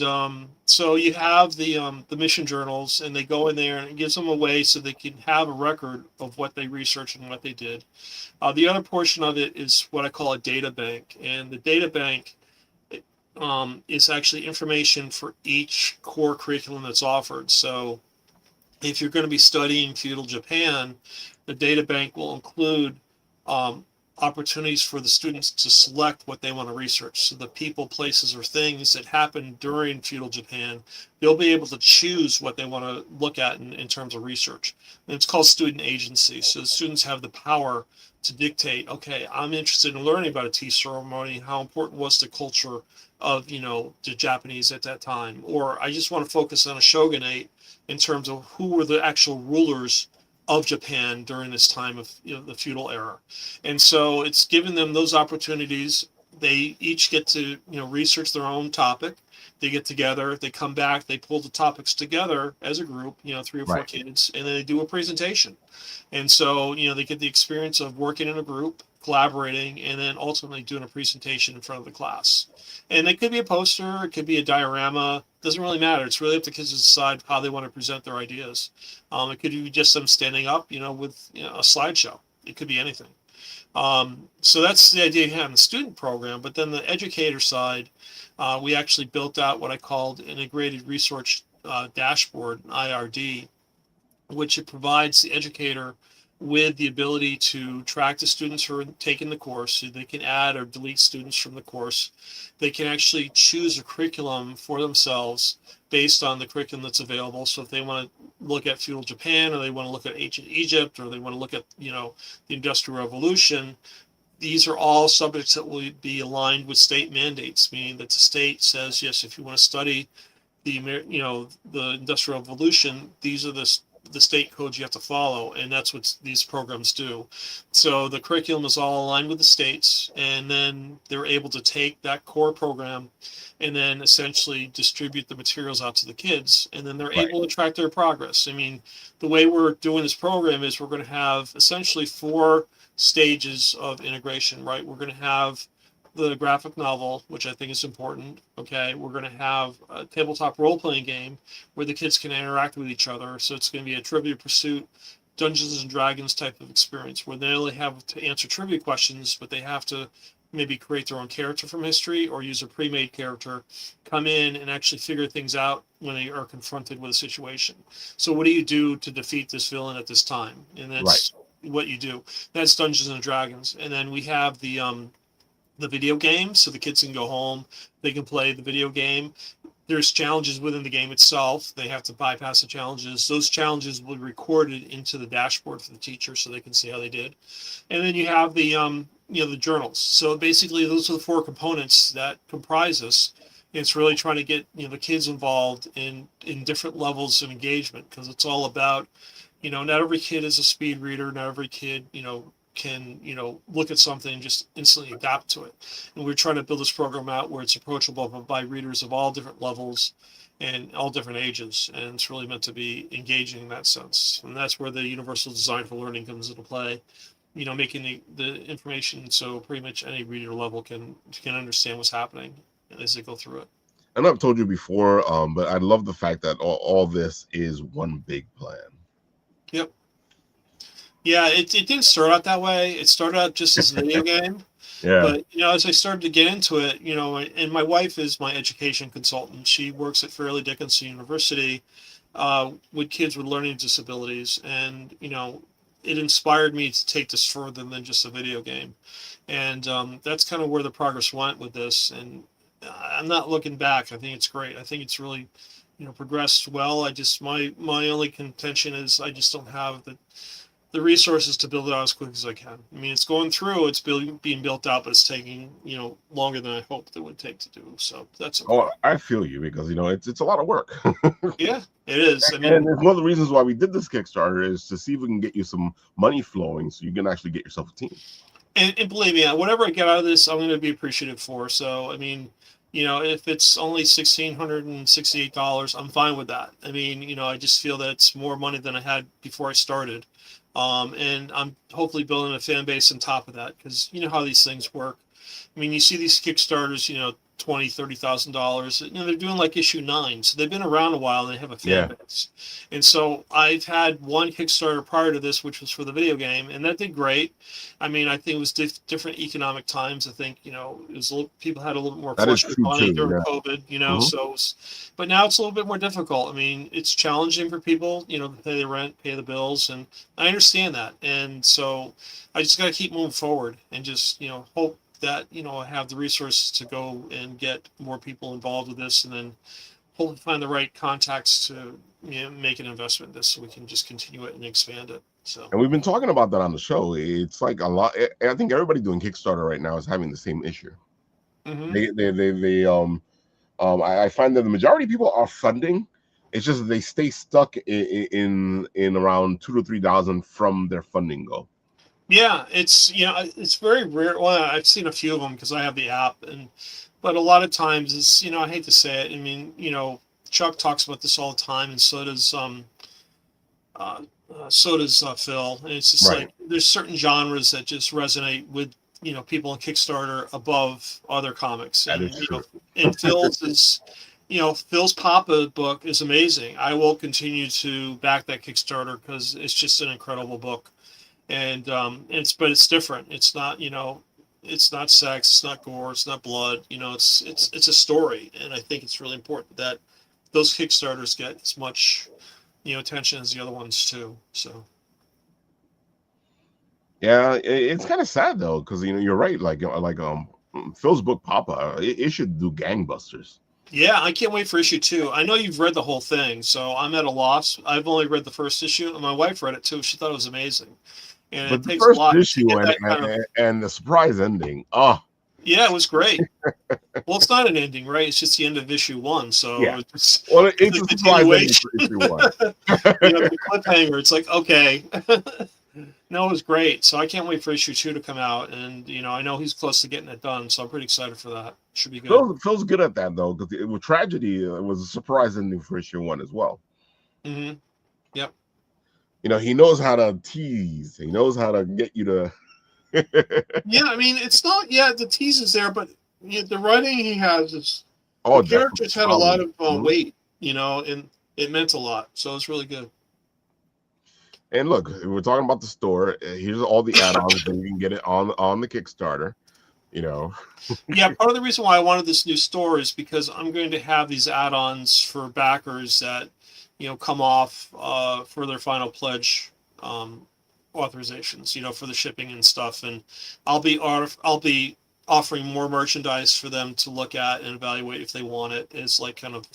so you have the mission journals, and they go in there, and it gives them a way so they can have a record of what they researched and what they did. The other portion of it is what I call a data bank, and the data bank is actually information for each core curriculum that's offered. So if you're going to be studying feudal Japan, the data bank will include um, opportunities for the students to select what they want to research. So the people, places, or things that happened during feudal Japan, they'll be able to choose what they want to look at in terms of research. And it's called student agency. So the students have the power to dictate, okay, I'm interested in learning about a tea ceremony, how important was the culture of, the Japanese at that time, or I just want to focus on a shogunate in terms of who were the actual rulers of Japan during this time of the feudal era. And so it's given them those opportunities. They each get to research their own topic. They get together, they come back, they pull the topics together as a group, three or four Right. kids, and then they do a presentation. And so, they get the experience of working in a group, collaborating, and then ultimately doing a presentation in front of the class. And it could be a poster, it could be a diorama, doesn't really matter. It's really up to kids to decide how they want to present their ideas. It could be just them standing up, with a slideshow. It could be anything. So that's the idea you have in the student program. But then the educator side, we actually built out what I called integrated research dashboard, IRD, which it provides the educator with the ability to track the students who are taking the course. So they can add or delete students from the course. They can actually choose a curriculum for themselves based on the curriculum that's available. So if they want to look at feudal Japan, or they want to look at ancient Egypt, or they want to look at, the Industrial Revolution, these are all subjects that will be aligned with state mandates, meaning that the state says, yes, if you want to study the Industrial Revolution, these are the state codes you have to follow, and that's what these programs do. So the curriculum is all aligned with the states, and then they're able to take that core program and then essentially distribute the materials out to the kids, and then they're Right. able to track their progress. I mean, the way we're doing this program is we're going to have essentially 4 stages of integration, right? We're going to have the graphic novel, which I think is important. Okay, we're going to have a tabletop role-playing game where the kids can interact with each other. So it's going to be a Trivia Pursuit, Dungeons and Dragons type of experience where they only have to answer trivia questions, but they have to maybe create their own character from history or use a pre-made character, come in and actually figure things out when they are confronted with a situation. So what do you do to defeat this villain at this time? And Right. that's what you do. That's Dungeons and Dragons. And then we have the video game, so the kids can go home, they can play the video game. There's challenges within the game itself. They have to bypass the challenges. Those challenges will be recorded into the dashboard for the teacher so they can see how they did. And then you have the journals. So basically those are the 4 components that comprise this. It's really trying to get the kids involved in different levels of engagement, because it's all about not every kid is a speed reader, not every kid can look at something and just instantly adapt to it. And we're trying to build this program out where it's approachable by readers of all different levels and all different ages, and it's really meant to be engaging in that sense. And that's where the universal design for learning comes into play, making the information so pretty much any reader level can understand what's happening as they go through it. And I've told you before, but I love the fact that all this is one big plan. Yep. Yeah, it didn't start out that way. It started out just as a video game. Yeah. But as I started to get into it, and my wife is my education consultant. She works at Fairleigh Dickinson University with kids with learning disabilities, and it inspired me to take this further than just a video game, and that's kind of where the progress went with this. And I'm not looking back. I think it's great. I think it's really progressed well. I just my only contention is I just don't have the resources to build it out as quick as I can. I mean, it's going through, it's being built out, but it's taking longer than I hoped it would take to do. So that's okay. Oh, I feel you, because it's a lot of work. Yeah, it is. I And mean, it's one of the reasons why we did this Kickstarter, is to see if we can get you some money flowing so you can actually get yourself a team. and believe me, whatever I get out of this, I'm going to be appreciative for. So I mean, if it's only $1,668, I'm fine with that. I mean, I just feel that it's more money than I had before I started. And I'm hopefully building a fan base on top of that, because you know how these things work. I mean, you see these Kickstarters, $20,000, $30,000. They're doing like issue 9, so they've been around a while and they have a fan base. And so I've had one Kickstarter prior to this, which was for the video game, and that did great. I mean, I think it was different economic times. I think it was people had a little bit more That is flush with true money too. during Yeah. COVID. Mhm. So, but now it's a little bit more difficult. I mean, it's challenging for people, to pay the rent, pay the bills, and I understand that. And so I just got to keep moving forward and just hope that I have the resources to go and get more people involved with this, and then hopefully find the right contacts to make an investment in this, so we can just continue it and expand it. So And we've been talking about that on the show. It's like a lot. I think everybody doing Kickstarter right now is having the same issue. hmm I find that the majority of people are funding. It's just that they stay stuck in around 2 to 3 thousand from their funding goal. yeah, it's very rare. Well, I've seen a few of them because I have the app, but a lot of times it's I hate to say it. I mean, Chuck talks about this all the time, and uh, so does Phil. And it's just Right. like there's certain genres that just resonate with people on Kickstarter above other comics, That and is true. and Phil's is Phil's Papa book is amazing. I will continue to back that Kickstarter because it's just an incredible book, and it's different. It's not it's not sex, it's not gore, it's not blood. It's a story, and I think it's really important that those Kickstarters get as much attention as the other ones too. So Yeah, it's kind of sad though, because you're right. Phil's book Papa, it should do gangbusters. yeah, I can't wait for issue 2. I know you've read the whole thing, so I'm at a loss. I've only read the first issue, and my wife read it too. She thought it was amazing, and it But the takes a first lot to issue get that kind of. and the surprise ending. Oh, Yeah, it was great. Well, it's not an ending, right? It's just the end of issue 1, yeah. so Well, it's it's a a surprise ending continuation. for issue 1. The cliffhanger. It's like, okay. No, it was great. So I can't wait for issue 2 to come out, and I know he's close to getting it done, so I'm pretty excited for that. Should be good. Phil's good at that though, because with Tragedy, it was a surprise ending for issue 1 as well. hmm Yep. He knows how to tease. He knows how to get you to. Yeah, I mean, it's not. Yeah, the tease is there, but the writing he has is the Oh, characters had a lot of Mhm. weight, and it meant a lot. So it's really good. And look, we're talking about the store. Here's all the add-ons that you can get it on the Kickstarter. Yeah, part of the reason why I wanted this new store is because I'm going to have these add-ons for backers that come off for their final pledge authorizations, for the shipping and stuff, and I'll be offering more merchandise for them to look at and evaluate if they want it as like kind of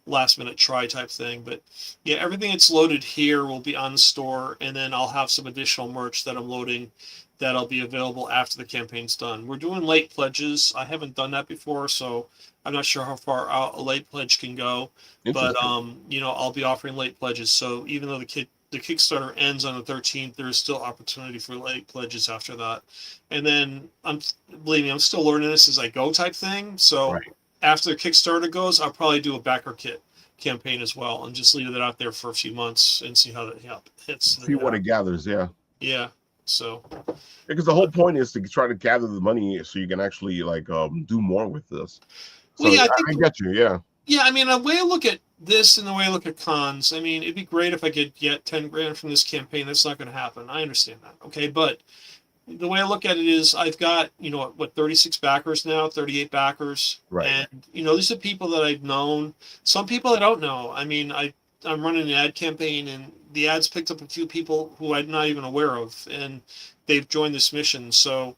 last minute try type thing. But yeah, everything that's loaded here will be on the store, and then I'll have some additional merch that I'm loading that'll be available after the campaign's done. We're doing late pledges. I haven't done that before, so I'm not sure how far out a late pledge can go, but Interesting. I'll be offering late pledges. So even though the Kickstarter ends on the 13th, there is still opportunity for late pledges after that. And then believe me, I'm still learning this as I go type thing. So Right. after the Kickstarter goes, I'll probably do a backer kit campaign as well, and just leave it out there for a few months and see how that hits. See what it gathers. Yeah. Yeah. So Because the whole point is to try to gather the money so you can actually do more with this. well, So yeah, I I think get you. Yeah. yeah, I mean, the way I look at this and the way I look at cons, I mean, it'd be great if I could get 10 grand from this campaign. That's not going to happen. I understand that. Okay. But the way I look at it is I've got, 36 backers now, 38 backers. Right. And, these are people that I've known, some people I don't know. I mean, I'm running an ad campaign and the ads picked up a few people who I'm not even aware of, and they've joined this mission. So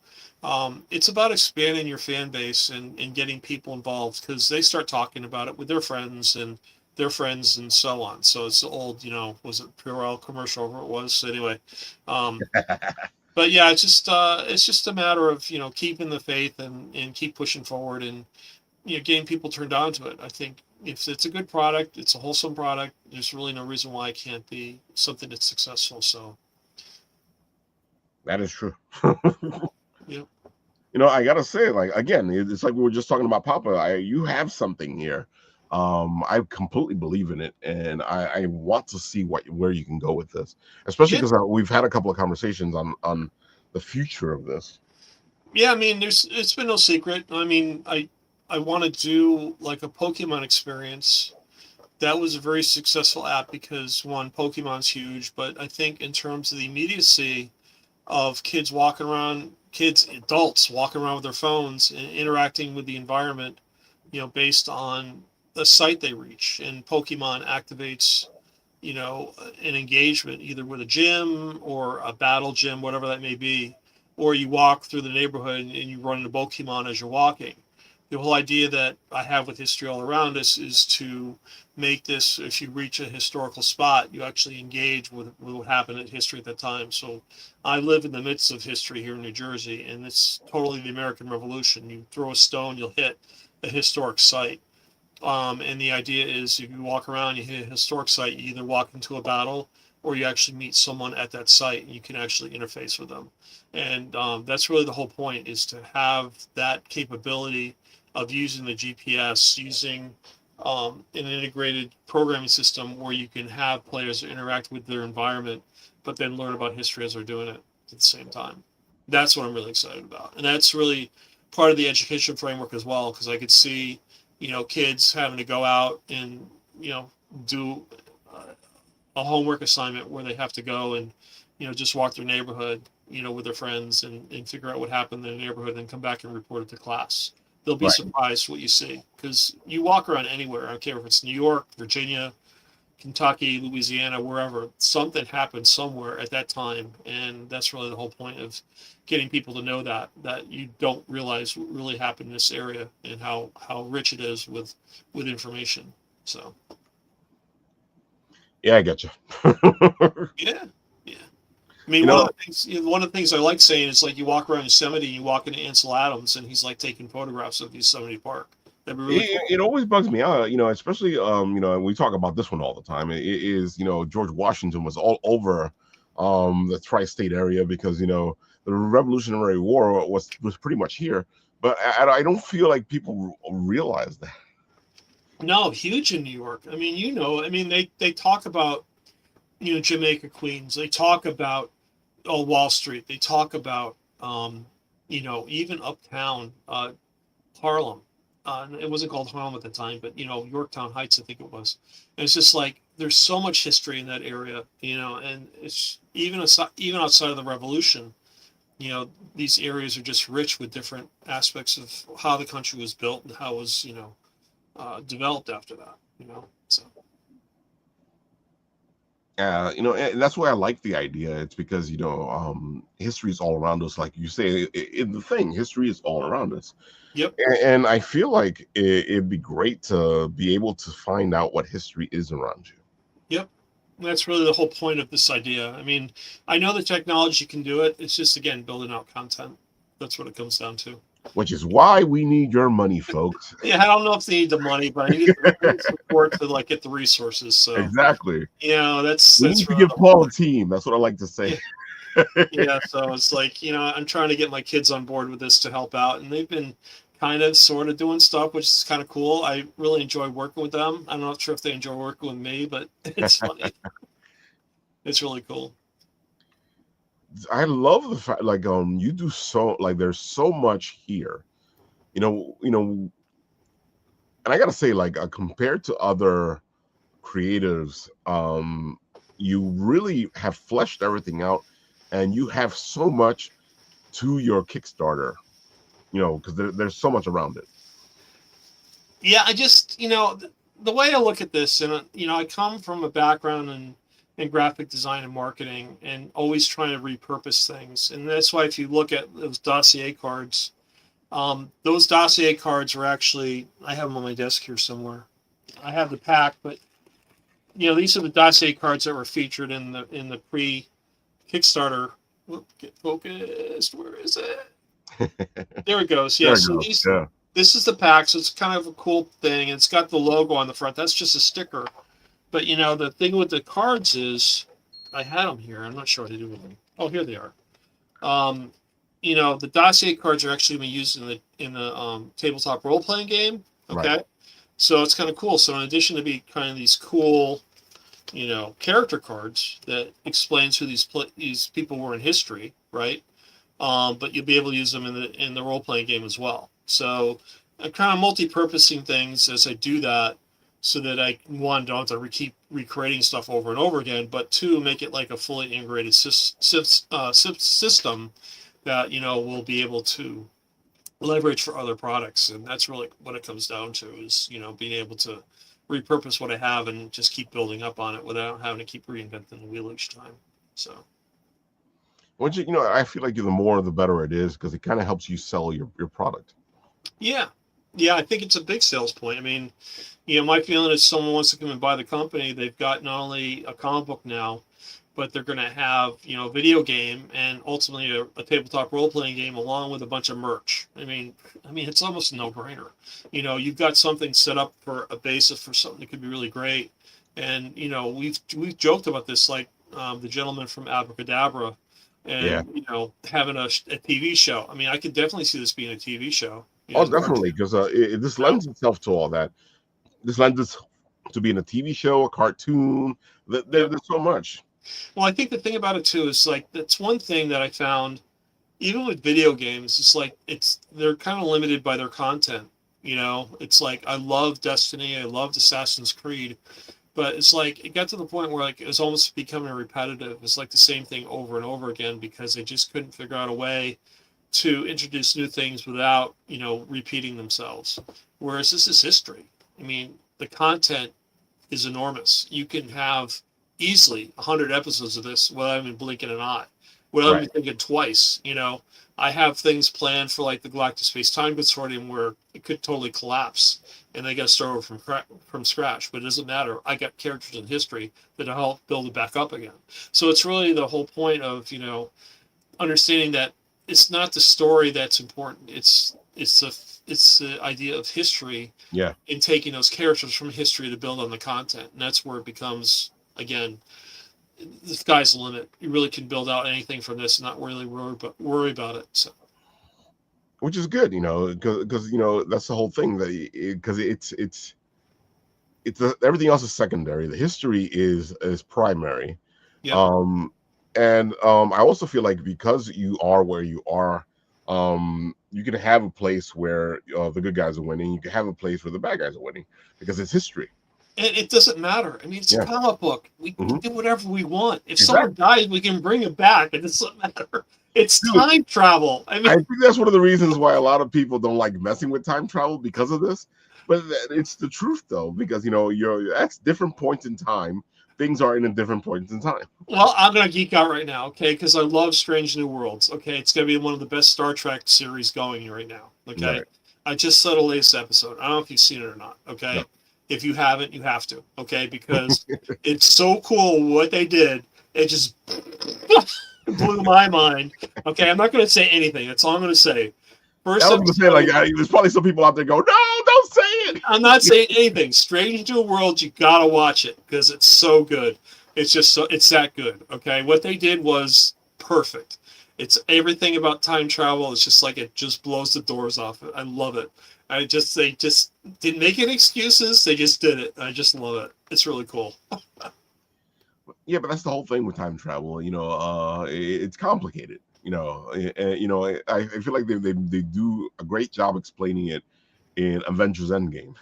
it's about expanding your fan base and getting people involved, because they start talking about it with their friends and their friends and so on. So it's the old, was it Purell commercial, whatever it was. Anyway, but yeah, it's just a matter of keeping the faith and keep pushing forward, and getting people turned on to it. I think if it's a good product, it's a wholesome product, there's really no reason why it can't be something that's successful. So That is true. yeah, I gotta say, like, again, it's like we were just talking about Papa. You have something here. I completely believe in it, and I want to see where you can go with this, especially yeah, because we've had a couple of conversations on the future of this. yeah. I mean, it's been no secret. I mean, I want to do like a Pokemon experience. That was a very successful app because, one, Pokemon's huge, but I think in terms of the immediacy of kids walking around, adults walking around with their phones and interacting with the environment, based on the site they reach. And Pokemon activates, an engagement either with a gym or a battle gym, whatever that may be, or you walk through the neighborhood and you run into Pokemon as you're walking. The whole idea that I have with history all around us is to make this, if you reach a historical spot, you actually engage with what happened in history at that time. So I live in the midst of history here in New Jersey, and it's totally the American Revolution. You throw a stone, you'll hit a historic site. And the idea is if you walk around, you hit a historic site, you either walk into a battle or you actually meet someone at that site and you can actually interface with them. And that's really the whole point, is to have that capability of using the GPS, using an integrated programming system where you can have players interact with their environment, but then learn about history as they're doing it at the same time. That's what I'm really excited about. And that's really part of the education framework as well, because I could see, kids having to go out and, do a homework assignment where they have to go and, just walk their neighborhood, with their friends and figure out what happened in the neighborhood and come back and report it to class. They'll be Right. surprised what you see, because you walk around anywhere. I don't care if it's New York, Virginia, Kentucky, Louisiana, wherever, something happened somewhere at that time. And that's really the whole point of getting people to know that you don't realize what really happened in this area and how rich it is with information. So Yeah, I get you. yeah, yeah. I mean, you know, one of the things I like saying is, like, you walk around Yosemite and you walk into Ansel Adams and he's like taking photographs of Yosemite Park. That'd be really cool. it always bugs me out, especially and we talk about this one all the time. It is, George Washington was all over the tri-state area because the Revolutionary War was pretty much here, but I don't feel like people realize that. No, huge in New York. I mean, I mean, they talk about, Jamaica, Queens. They talk about, Wall Street. They talk about, even uptown, Harlem. It wasn't called Harlem at the time, but Yorktown Heights, I think it was. And it's just like there's so much history in that area, and it's even outside of the Revolution. These areas are just rich with different aspects of how the country was built and how it was, developed after that. So And that's why I like the idea. It's because history is all around us, like you say. In the thing, history is all around us, yep, and I feel like it'd be great to be able to find out what history is around you. yep. That's really the whole point of this idea. I mean, I know the technology can do it. It's just, again, building out content. That's what it comes down to. Which is why we need your money, folks. Yeah, I don't know if they need the money, but I need the support to like get the resources. So Exactly. that's We need to really give the Paul whole a team. That's what I like to say. yeah. So it's like, I'm trying to get my kids on board with this to help out, and they've been kind of sort of doing stuff, which is kind of cool. I really enjoy working with them. I'm not sure if they enjoy working with me, but it's funny. It's really cool. I love the fact, like, you do so, like, there's so much here, you know, you know, and I gotta say, like, compared to other creatives, you really have fleshed everything out, and you have so much. to your Kickstarter? You know, because there's so much around it. Yeah, I just, the way I look at this, and I come from a background in graphic design and marketing, and always trying to repurpose things. And that's why if you look at those dossier cards, those dossier cards are actually, I have them on my desk here somewhere. I have the pack, but these are the dossier cards that were featured in the pre-Kickstarter. Whoop, get focused. Where is it? There it goes. Yeah. There it So goes. Yeah. this is the pack, so it's kind of a cool thing. It's got the logo on the front. That's just a sticker. But the thing with the cards is, I had them here. I'm not sure what to do with them. Oh, here they are. The dossier cards are actually being used in the tabletop role playing game. Okay. Right. So it's kind of cool. So in addition to be kind of these cool, character cards that explains who these people were in history, right? But you'll be able to use them in the role playing game as well. So I'm kind of multi-purposing things as I do that, so that I, one, don't have to keep recreating stuff over and over again, but two, make it like a fully integrated system that we'll be able to leverage for other products. And that's really what it comes down to, is being able to repurpose what I have and just keep building up on it without having to keep reinventing the wheel each time. So Which, I feel like the more the better it is, because it kind of helps you sell your product. Yeah, I think it's a big sales point. I mean, my feeling is someone wants to come and buy the company, they've got not only a comic book now, but they're going to have a video game and ultimately a tabletop role playing game along with a bunch of merch. I mean, it's almost a no brainer. You've got something set up for a basis for something that could be really great. And we've joked about this, like the gentleman from Abracadabra, and having a TV show. I mean, I could definitely see this being a TV show. Oh, definitely, because this lends itself to all that. This lends itself to being a TV show, a cartoon. There's so much. Well, I think the thing about it too is, like, that's one thing that I found, even with video games, it's like they're kind of limited by their content. It's like, I love Destiny, I loved Assassin's Creed, but it's like it got to the point where, like, it was almost becoming repetitive. It's like the same thing over and over again, because they just couldn't figure out a way to introduce new things without repeating themselves. Whereas this is history. I mean, the content is enormous. You can have easily 100 episodes of this without even blinking an eye, without even thinking twice. I have things planned for, like, the Galactic Space Time Consortium where it could totally collapse and they got to start over from scratch. But it doesn't matter. I got characters in history that help build it back up again. So it's really the whole point of understanding that it's not the story that's important. It's the idea of history. Yeah. And taking those characters from history to build on the content, and that's where it becomes, again, the sky's the limit. You really can build out anything from this and not really worry about it. So, which is good, because that's the whole thing, because it's everything else is secondary. The history is primary. yeah. And I also feel like, because you are where you are, you can have a place where the good guys are winning. You can have a place where the bad guys are winning, because it's history. And it doesn't matter. I mean, it's a comic book. We can do whatever we want. If Exactly. someone dies, we can bring him back. It doesn't matter. It's time travel. I mean, I think that's one of the reasons why a lot of people don't like messing with time travel, because of this. But it's the truth, though, because you're at different points in time. Things are in different points in time. well, I'm gonna geek out right now, okay? Because I love Strange New Worlds. Okay, it's gonna be one of the best Star Trek series going right now. Okay, Right. I just saw the latest episode. I don't know if you've seen it or not. Okay, No. If you haven't, you have to. Okay, because it's so cool what they did. It just blew my mind. Okay, I'm not gonna say anything. That's all I'm gonna say. First, I was gonna say, like, there's probably some people out there go, no, don't say it. I'm not saying anything. Strange New Worlds, you gotta watch it because it's so good. It's just it's that good. Okay, what they did was perfect. It's everything about time travel. It's just like, it just blows the doors off it. I love it. They just didn't make any excuses. They just did it. I just love it. It's really cool. Yeah, but that's the whole thing with time travel. It's complicated. I feel like they do a great job explaining it in Avengers Endgame.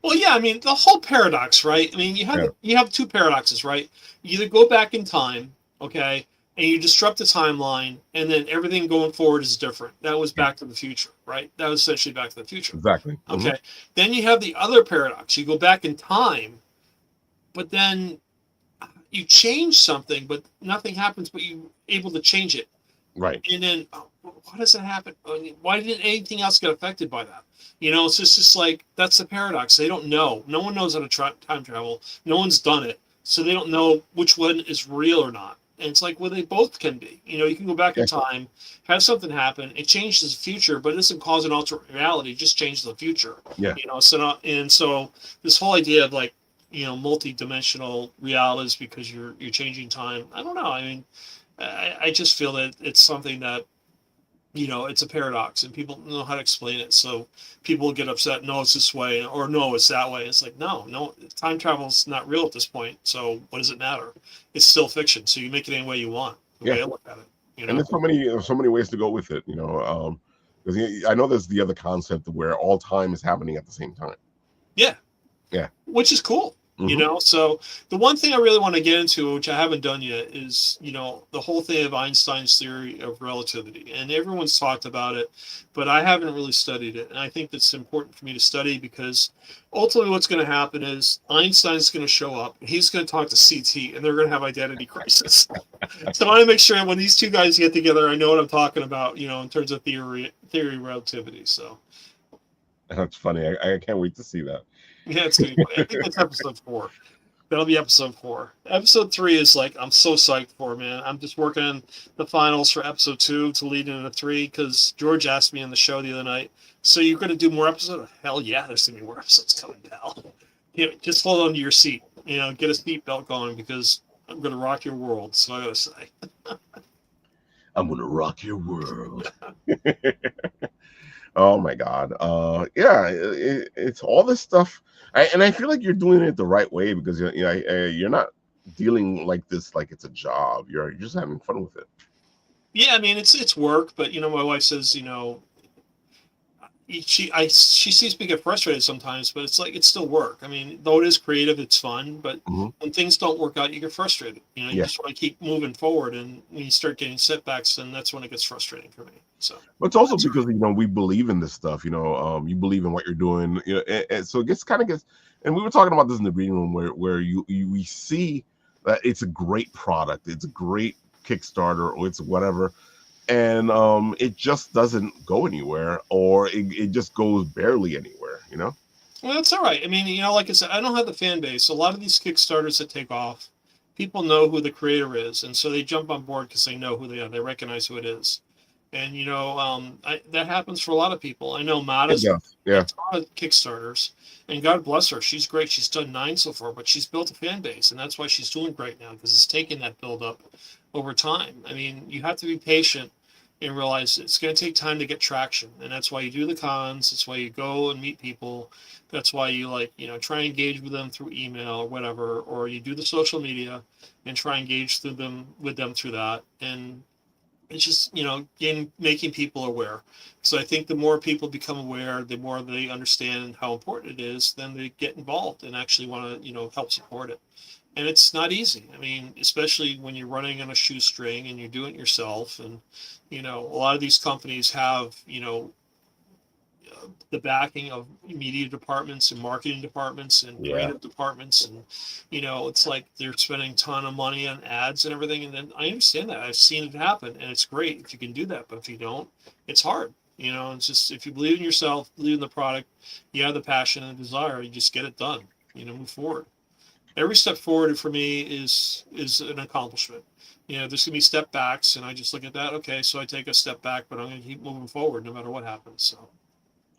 Well, yeah, I mean, the whole paradox, right? I mean, you have two paradoxes, right? You either go back in time, okay, and you disrupt the timeline, and then everything going forward is different. That was Back to the Future, right? That was essentially Back to the Future. Exactly. Okay. Then you have the other paradox. You go back in time, but then you change something, but nothing happens, but you're able to change it. Right. And then, why does that happen? I mean, why didn't anything else get affected by that? It's just like, that's the paradox. They don't know. No one knows how to time travel. No one's done it. So they don't know which one is real or not. And it's like, well, they both can be. You can go back in Yeah. time, have something happen. It changes the future, but it doesn't cause an alternate reality. It just changes the future. Yeah. So this whole idea of like, multi-dimensional realities because you're changing time. I don't know. I mean, I just feel that it's something that, it's a paradox and people don't know how to explain it. So people get upset. No, it's this way, or no, it's that way. It's like, no, time travel is not real at this point. So what does it matter? It's still fiction. So you make it any way you want. The way I look at it, And there's so many ways to go with it, because I know there's the other concept where all time is happening at the same time. Yeah. Yeah. Which is cool. So the one thing I really want to get into, which I haven't done yet, is the whole thing of Einstein's theory of relativity, and everyone's talked about it, but I haven't really studied it, and I think that's important for me to study, because ultimately what's going to happen is Einstein's going to show up, and he's going to talk to CT, and they're going to have identity crisis. So I want to make sure when these two guys get together, I know what I'm talking about, in terms of theory of relativity. So That's funny. I can't wait to see that. yeah, it's going to be funny. I think that's episode 4. That'll be episode 4. Episode 3 is like, I'm so psyched for, man. I'm just working on the finals for episode 2 to lead into 3, because George asked me on the show the other night, so you're going to do more episodes? Hell yeah, there's going to be more episodes coming, pal. Just hold on to your seat. Get a seatbelt going, because I'm going to rock your world. So I got to say. I'm going to rock your world. Oh my God. Yeah, it's all this stuff. And I feel like you're doing it the right way, because you're not dealing like this like it's a job. You're just having fun with it. Yeah, I mean, it's work, but my wife says, she sees me get frustrated sometimes, but it's like, it's still work. I mean, though it is creative, it's fun, but when things don't work out, you get frustrated. You just want to keep moving forward, and when you start getting setbacks, then that's when it gets frustrating for me. So, but it's also because we believe in this stuff. You believe in what you're doing. And so it gets. And we were talking about this in the green room, where we see that it's a great product, it's a great Kickstarter, or it's whatever. And it just doesn't go anywhere, or it just goes barely anywhere. Well, that's all right. I mean, like I said, I don't have the fan base. A lot of these Kickstarters that take off, people know who the creator is, and so they jump on board because they know who they are. They recognize who it is. And that happens for a lot of people. I know Mada's a ton of Kickstarters, and God bless her, she's great. She's done 9 so far, but she's built a fan base, and that's why she's doing great now, because it's taken that build up over time. I mean, you have to be patient and realize it's going to take time to get traction, and that's why you do the cons. That's why you go and meet people. That's why you try and engage with them through email or whatever, or you do the social media and try and engage with them through that. And it's just making people aware. So I think the more people become aware, the more they understand how important it is, then they get involved and actually want to help support it. And it's not easy. I mean, especially when you're running on a shoestring and you're doing it yourself. And a lot of these companies have the backing of media departments and marketing departments and creative departments, and it's like they're spending a ton of money on ads and everything. And then I understand that. I've seen it happen, and it's great if you can do that, but if you don't, it's hard. It's just, if you believe in yourself, believe in the product, you have the passion and the desire, you just get it done. Move forward. Every step forward for me is an accomplishment. There's gonna be step backs, and I just look at that. Okay, so I take a step back, but I'm gonna keep moving forward no matter what happens. So.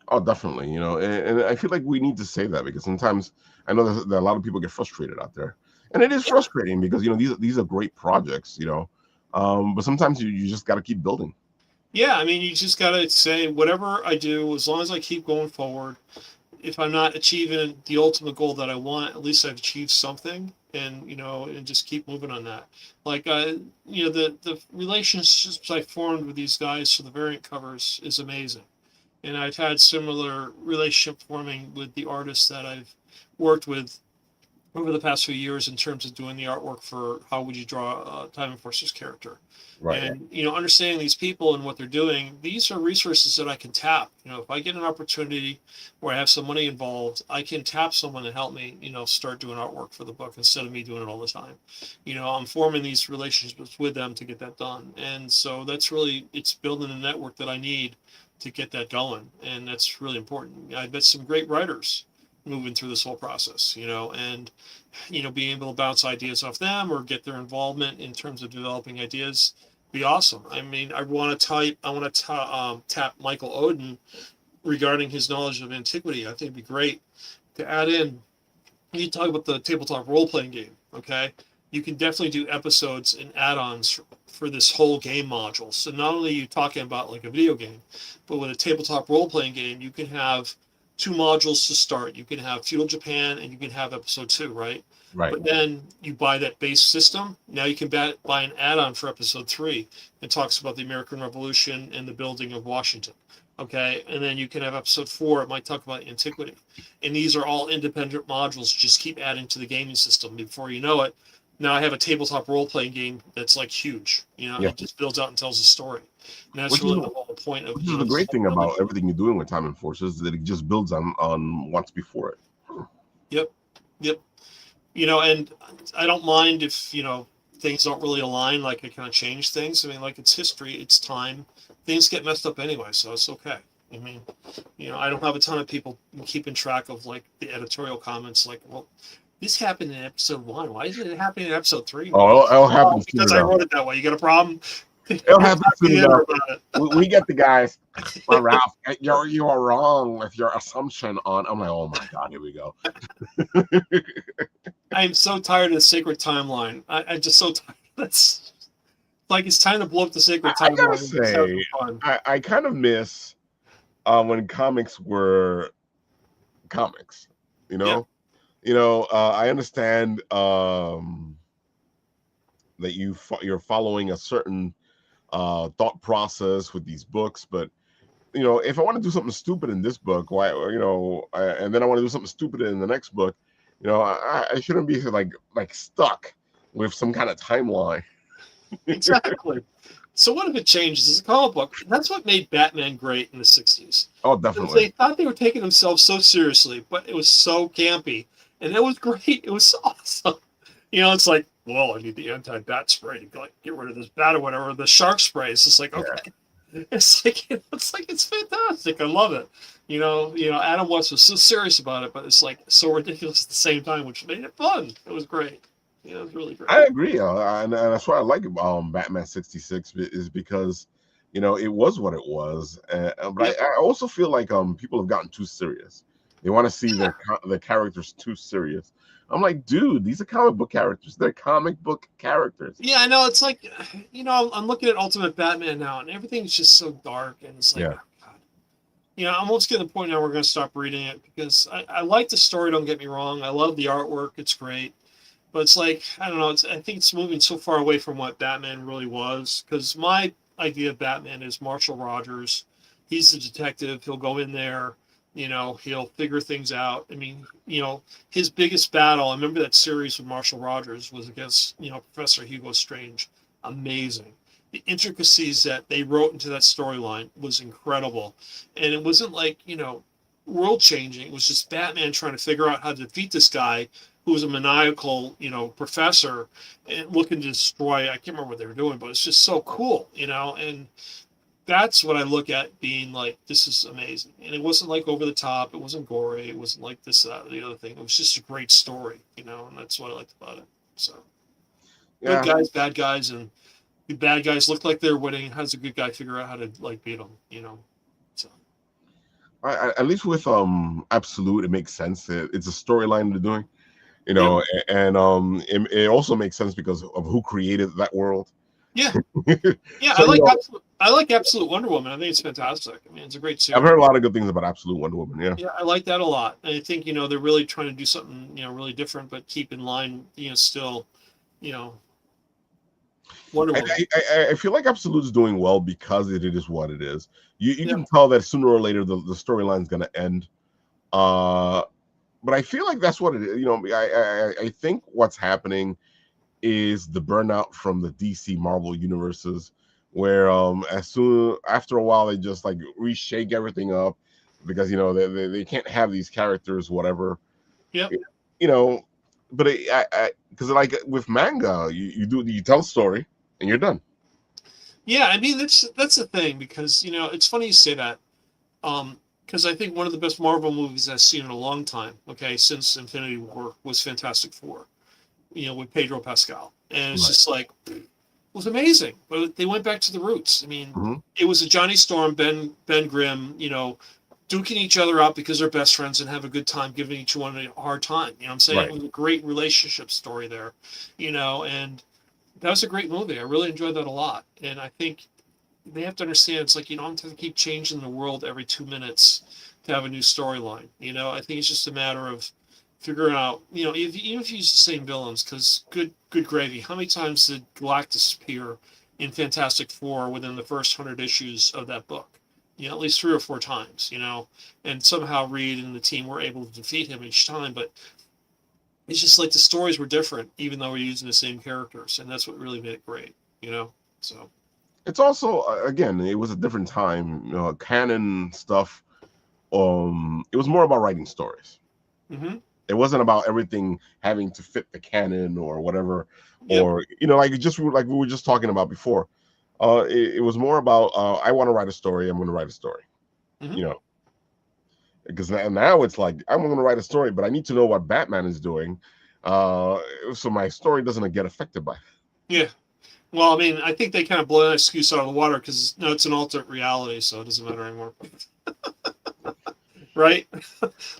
Oh, definitely. And I feel like we need to say that, because sometimes I know that a lot of people get frustrated out there, and it is frustrating, because these are great projects, but sometimes you just got to keep building. Yeah, I mean, you just got to say, whatever I do, as long as I keep going forward, if I'm not achieving the ultimate goal that I want, at least I've achieved something, and and just keep moving on that. Like the relationships I formed with these guys for the variant covers is amazing. And I've had similar relationship forming with the artists that I've worked with over the past few years in terms of doing the artwork for how would you draw a Time Enforcer's character. Right. And, understanding these people and what they're doing, these are resources that I can tap. If I get an opportunity where I have some money involved, I can tap someone to help me, start doing artwork for the book instead of me doing it all the time. I'm forming these relationships with them to get that done. And so that's really, it's building a network that I need to get that going. And that's really important. I met some great writers moving through this whole process, and, being able to bounce ideas off them or get their involvement in terms of developing ideas be awesome. I mean, I want to tap Michael Oden regarding his knowledge of antiquity. I think it'd be great to add in. You talk about the tabletop role-playing game, okay? You can definitely do episodes and add-ons for this whole game module. So not only are you talking about like a video game, but with a tabletop role-playing game, you can have 2 modules to start. You can have Feudal Japan and you can have episode 2, right? Right. But then you buy that base system. Now you can buy an add-on for episode 3. It talks about the American Revolution and the building of Washington. Okay, and then you can have episode 4. It might talk about antiquity. And these are all independent modules. Just keep adding to the gaming system. Before you know it, now I have a tabletop role-playing game that's like huge. It just builds out and tells a story. And that's really the whole point of. Which is the great thing about everything you're doing with Time Enforcers, that it just builds on what's before it. Yep. And I don't mind if things don't really align. Like I kind of change things. I mean, like it's history, it's time. Things get messed up anyway, so it's okay. I mean, I don't have a ton of people keeping track of like the editorial comments. Like, well, this happened in episode 1. Why isn't it happening in episode 3? Oh, it'll happen because I wrote it that way. You got a problem? It'll happen soon enough. We get the guys. Well, Ralph, you are wrong with your assumption on. I'm like, oh my god, here we go. I'm so tired of the sacred timeline. I'm just so tired. That's like it's time to blow up the sacred timeline. I gotta say, I kind of miss when comics were comics. I understand that you're following a certain thought process with these books, but if I want to do something stupid in this book, why and then I want to do something stupid in the next book, I shouldn't be like stuck with some kind of timeline. Exactly. So what if it changes as a comic book? That's what made Batman great in the 60s. Oh, definitely. They thought they were taking themselves so seriously, but it was so campy. And it was great. It was so awesome. It's like, well, I need the anti-bat spray to get rid of this bat or whatever. The shark spray. It's just like, okay. Yeah. It's fantastic. I love it. Adam West was so serious about it, but it's like so ridiculous at the same time, which made it fun. It was great. It was really great. I agree, and that's what I like about Batman 66 is because it was what it was. But I also feel like people have gotten too serious. They want to see the characters too serious. I'm like, dude, these are comic book characters. They're comic book characters. Yeah, I know. It's like, I'm looking at Ultimate Batman now, and everything's just so dark, and it's like, oh, God. I'm almost getting to the point now we're going to stop reading it because I like the story. Don't get me wrong. I love the artwork. It's great. But it's like, I don't know. I think it's moving so far away from what Batman really was. Because my idea of Batman is Marshall Rogers. He's a detective. He'll go in there. He'll figure things out. I mean, his biggest battle, I remember that series with Marshall Rogers was against, Professor Hugo Strange. Amazing. The intricacies that they wrote into that storyline was incredible. And it wasn't like, world changing. It was just Batman trying to figure out how to defeat this guy who was a maniacal, professor and looking to destroy. I can't remember what they were doing, but it's just so cool, and that's what I look at being like, this is amazing. And it wasn't like over the top. It wasn't gory. It wasn't like this, that, or the other thing. It was just a great story, and that's what I liked about it. So good guys, bad guys, and the bad guys look like they're winning. How does a good guy figure out how to beat them, So. At least with Absolute, it makes sense. It's a storyline they're doing. And it also makes sense because of who created that world. Yeah, yeah. So, I like Absolute Wonder Woman. I think it's fantastic. I mean, it's a great series. I've heard a lot of good things about Absolute Wonder Woman. Yeah, I like that a lot. And I think they're really trying to do something really different, but keep in line still Wonder Woman. I feel like Absolute's doing well because it is what it is. You can tell that sooner or later the storyline's going to end. but I feel like that's what it is. I think what's happening is the burnout from the DC Marvel universes, where as soon after a while they just like reshake everything up because they can't have these characters, whatever. Yep. You know, but because like with manga, you tell a story and you're done. Yeah, I mean that's the thing, because it's funny you say that. Because I think one of the best Marvel movies I've seen in a long time, okay, since Infinity War, was Fantastic Four, with Pedro Pascal. And it's Right. just like, it was amazing. But they went back to the roots. I mean, Mm-hmm. it was a Johnny Storm, Ben Grimm, duking each other out because they're best friends and have a good time, giving each one a hard time. You know what I'm saying? It Right. was a great relationship story there, and that was a great movie. I really enjoyed that a lot. And I think they have to understand, it's like you don't have to keep changing the world every 2 minutes to have a new storyline. I think it's just a matter of figuring out, even if you use the same villains, because good gravy. How many times did Galactus appear in Fantastic Four within the first 100 issues of that book? At least 3 or 4 times. And somehow Reed and the team were able to defeat him each time. But it's just like the stories were different, even though we're using the same characters, and that's what really made it great. So. It's also again, it was a different time. Canon stuff. It was more about writing stories. Mm-hmm. It wasn't about everything having to fit the canon or whatever, Yep. or like we were just talking about before. It was more about I want to write a story. I'm going to write a story. Mm-hmm. You know, because now it's like I'm going to write a story, but I need to know what Batman is doing, so my story doesn't get affected by it. Yeah. Well, I mean, I think they kind of blow that excuse out of the water because no, it's an alternate reality, so it doesn't matter anymore, right?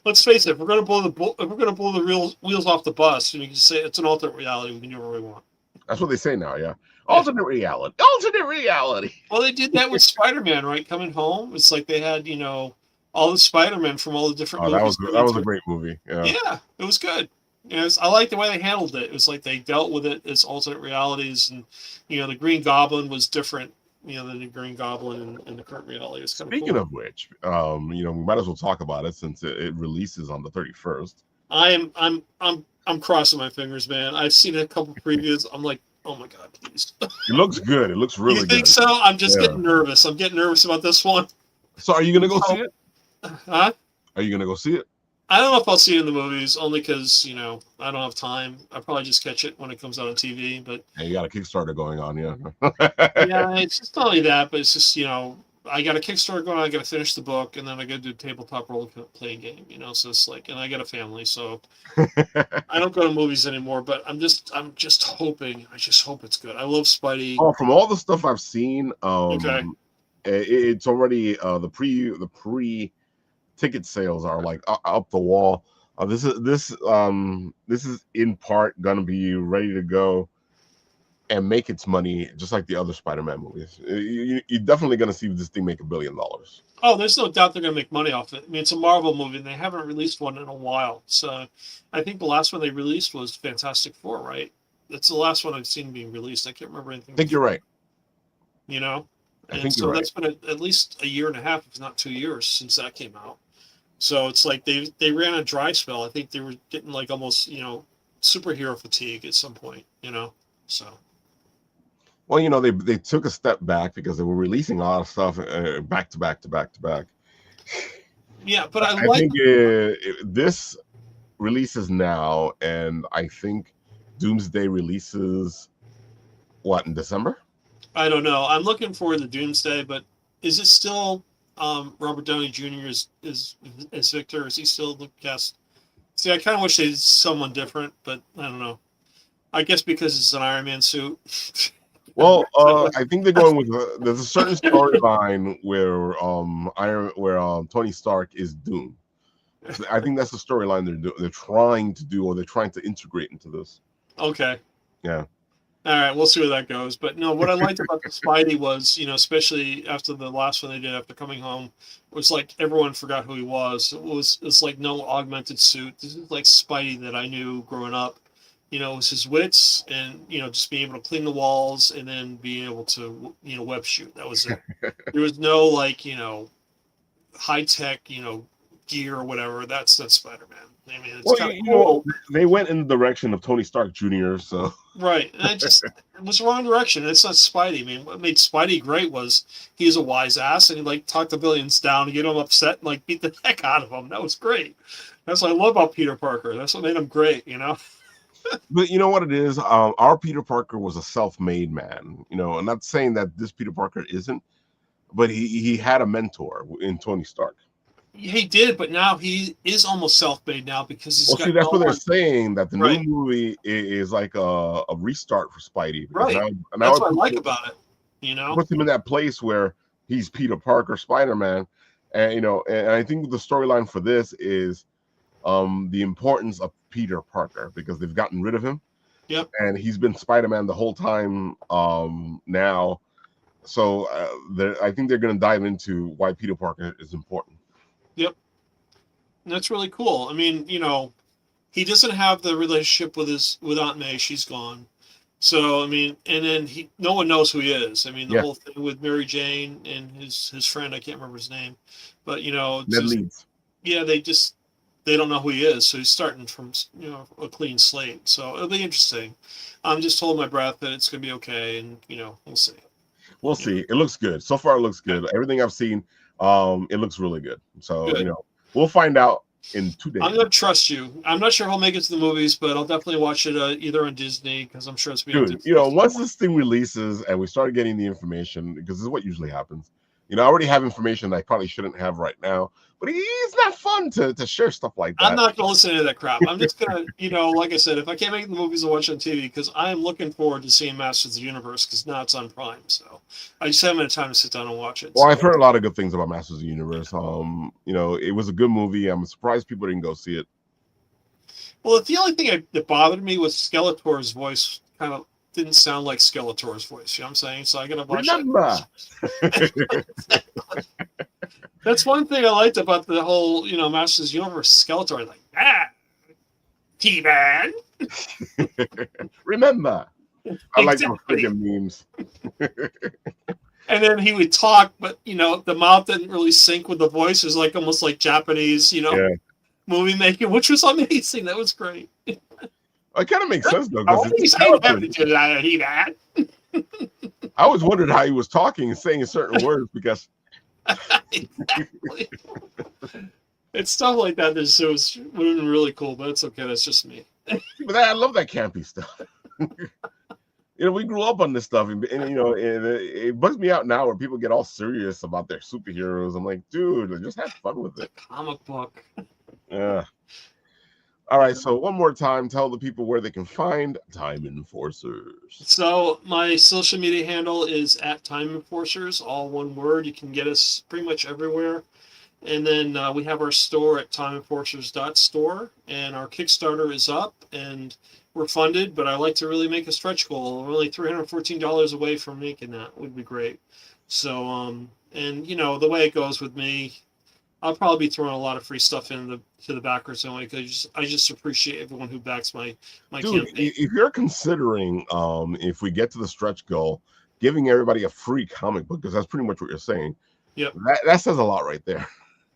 Let's face it. If we're gonna blow the wheels off the bus, and you can say it's an alternate reality, we can do whatever we want. That's what they say now. Yeah, Yeah. alternate reality. Alternate reality. Well, they did that with Spider-Man, right? Coming Home. It's like they had all the Spider-Man from all the different Oh, that movies. was a great movie. Yeah. Yeah, it was good. I like the way they handled it. It was like they dealt with it as alternate realities, and the Green Goblin was different, than the Green Goblin in the current reality. It's kind of Speaking cool. of which, we might as well talk about it since it releases on the 31st. I'm crossing my fingers, man. I've seen a couple previews. I'm like, oh my god, please. It looks good. It looks You really think good. so? I'm just Yeah. getting nervous. I'm getting nervous about this one. So, are you gonna go see it? Huh? Are you gonna go see it? I don't know if I'll see it in the movies, only because I don't have time. I'll probably just catch it when it comes out on TV. But Yeah, you got a Kickstarter going on, yeah. yeah, it's just not only that, but it's just I got a Kickstarter going on. I got to finish the book, and then I got to do a tabletop role playing game. So it's like, and I got a family, so I don't go to movies anymore. But I'm just hoping. I just hope it's good. I love Spidey. Oh, from all the stuff I've seen, Okay. it's already the pre ticket sales are like up the wall. This is in part gonna be ready to go and make its money just like the other Spider-Man movies. You're definitely gonna see this thing make $1 billion. Oh, there's no doubt they're going to make money off it. I mean, it's a Marvel movie, and they haven't released one in a while. So I think the last one they released was Fantastic Four, right? That's the last one I've seen being released. I can't remember anything. I think you're right. And think so you're right. that's been at least a year and a half, if not 2 years, since that came out. So it's like they ran a dry spell. I think they were getting like almost superhero fatigue at some point. So. Well, they took a step back because they were releasing a lot of stuff back to back to back to back. Yeah, but I think like this releases now, and I think Doomsday releases what, in December? I don't know. I'm looking for the Doomsday, but is it still Robert Downey Jr. is Victor? Is he still the cast? See, I kind of wish they did someone different, but I don't know. I guess because it's an Iron Man suit. Well, I think they're going with there's a certain storyline where Tony Stark is Doom. So I think that's the storyline they're trying to do, or they're trying to integrate into this. Okay. Yeah. All right, we'll see where that goes. But no, what I liked about the Spidey was, especially after the last one they did after Coming Home, was like everyone forgot who he was. It's like no augmented suit. This is like Spidey that I knew growing up. It was his wits and just being able to clean the walls and then being able to web shoot. That was it. There was no like high tech gear or whatever. That's Spider-Man. I mean, it's Well, kind of you know, cool. they went in the direction of Tony Stark Jr. So Right. And it was the wrong direction. It's not Spidey. I mean, what made Spidey great was he's a wise ass and he like talked the billions down and get them upset and like beat the heck out of them. That was great. That's what I love about Peter Parker. That's what made him great, you know? but you know what it is? Our Peter Parker was a self-made man. You know, I'm not saying that this Peter Parker isn't, but he had a mentor in Tony Stark. He did, but now he is almost self-made now because he's Well, see, got that's no what they're one. saying, that the new Right. movie is like a restart for Spidey, because Right. now That's it what I like about it, you know? puts him in that place where he's Peter Parker, Spider-Man, and you know, and I think the storyline for this is the importance of Peter Parker, because they've gotten rid of him. Yep. And he's been Spider-Man the whole time now. So I think they're going to dive into why Peter Parker is important. Yep. And that's really cool. I mean, you know, he doesn't have the relationship with Aunt May. She's gone. So I mean, and then no one knows who he is. I mean, the Yeah, whole thing with Mary Jane and his friend, I can't remember his name, but you know, it's Ned just, Leeds. yeah, they don't know who he is, so he's starting from, you know, a clean slate. So it'll be interesting. I'm just holding my breath that it's gonna be okay, and you know, we'll see. We'll You know, see. It looks good. So far, it looks yeah, good. Everything I've seen, it looks really good. So, you good. know, we'll find out in 2 days. I'm gonna trust you. I'm not sure if I'll make it to the movies, but I'll definitely watch it either on Disney because I'm sure it's gonna be on Dude, you Disney. know, once this thing releases and we start getting the information, because this is what usually happens. You know, I already have information that I probably shouldn't have right now, but it's not fun to share stuff like I'm that. not gonna listen to that crap. I'm just gonna, you know, like I said, if I can't make it to the movies, I'll watch it on TV because I am looking forward to seeing Masters of the Universe because now it's on Prime. So I just haven't had time to sit down and watch it. Well, So I've heard a lot of good things about Masters of the Universe. You know, it was a good movie. I'm surprised people didn't go see it. well, the only thing that bothered me was Skeletor's voice kind of didn't sound like Skeletor's voice. You know what I'm saying? So I gotta watch Remember, that. That's one thing I liked about the whole, you know, Masters of the Universe Skeletor. Like, T-Man. remember. I like those Exactly. freaking memes. And then he would talk, but you know, the mouth didn't really sync with the voice. It was like almost like Japanese, you know, Yeah, movie making, which was amazing. That was great. it kind of makes sense though, I because want to it's say intelligent. that he man. I always wondered how he was talking and saying certain words, because Exactly. It's stuff like that. That would have been really cool, but it's okay. That's just me. but I love that campy stuff. You know, we grew up on this stuff, and you know, it bugs me out now where people get all serious about their superheroes. I'm like, dude, just have fun with It's a it. comic book. Yeah. All right. So one more time, tell the people where they can find Time Enforcers. So my social media handle is at Time Enforcers, all one word. You can get us pretty much everywhere. And then we have our store at timeenforcers.store, and our Kickstarter is up, and we're funded, but I like to really make a stretch goal. We're only $314 away from making that. Would be great. So, and you know, the way it goes with me, I'll probably be throwing a lot of free stuff to the backers anyway, because I just appreciate everyone who backs my Dude, campaign. if you're considering, if we get to the stretch goal, giving everybody a free comic book, because that's pretty much what you're saying, Yep. that says a lot right there.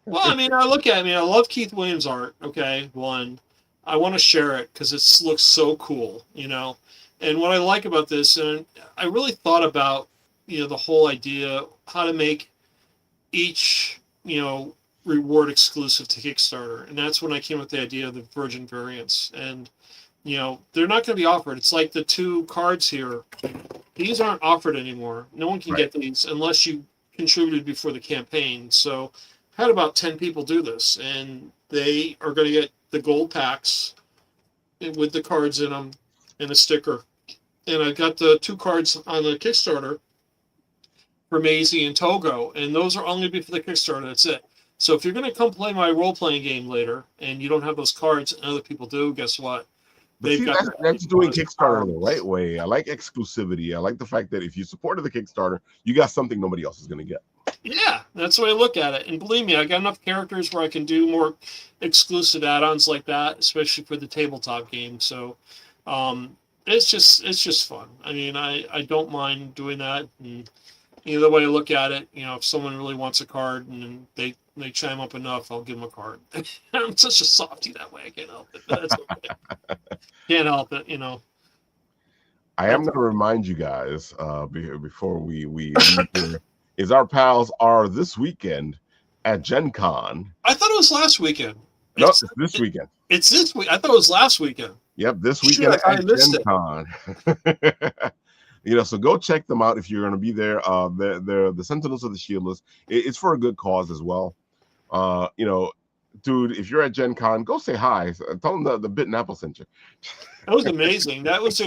Well, I mean, I look at it, I mean, I love Keith Williams' art. Okay, one, I want to share it because it looks so cool, you know. And what I like about this, and I really thought about, you know, the whole idea how to make each, you know, reward exclusive to Kickstarter, and that's when I came up with the idea of the Virgin variants. And you know, they're not going to be offered. It's like the two cards here; these aren't offered anymore. No one can Right. get these unless you contributed before the campaign. So I had about 10 people do this, and they are going to get the gold packs with the cards in them and a sticker. And I got the two cards on the Kickstarter for Maisie and Togo, and those are only be for the Kickstarter. That's it. So if you're going to come play my role playing game later, and you don't have those cards, and other people do, guess what? But They've see, got that's doing Kickstarter the right way. I like exclusivity. I like the fact that if you supported the Kickstarter, you got something nobody else is going to get. Yeah, that's the way I look at it. And believe me, I got enough characters where I can do more exclusive add-ons like that, especially for the tabletop game. So it's just fun. I mean, I don't mind doing that. And Either way I look at it, if someone really wants a card and they chime up enough, I'll give them a card. I'm such a softie that way. I can't help it. But that's okay. Can't help it, I am going to remind you guys before we leave here, is our pals are this weekend at Gen Con. I thought it was last weekend. No, it's this weekend. It's this week. I thought it was last weekend. Yep, this weekend at Gen Con. So go check them out if you're going to be there. They're the Sentinels of the Shieldless. It's for a good cause as well. Dude, if you're at Gen Con, go say hi. Tell them the Bit and Apple sent you. That was amazing. That was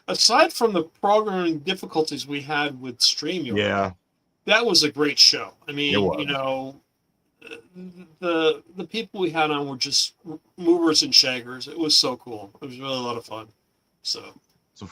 aside from the programming difficulties we had with StreamYard. Yeah, that was a great show. I mean, the people we had on were just movers and shakers. It was so cool. It was really a lot of fun. So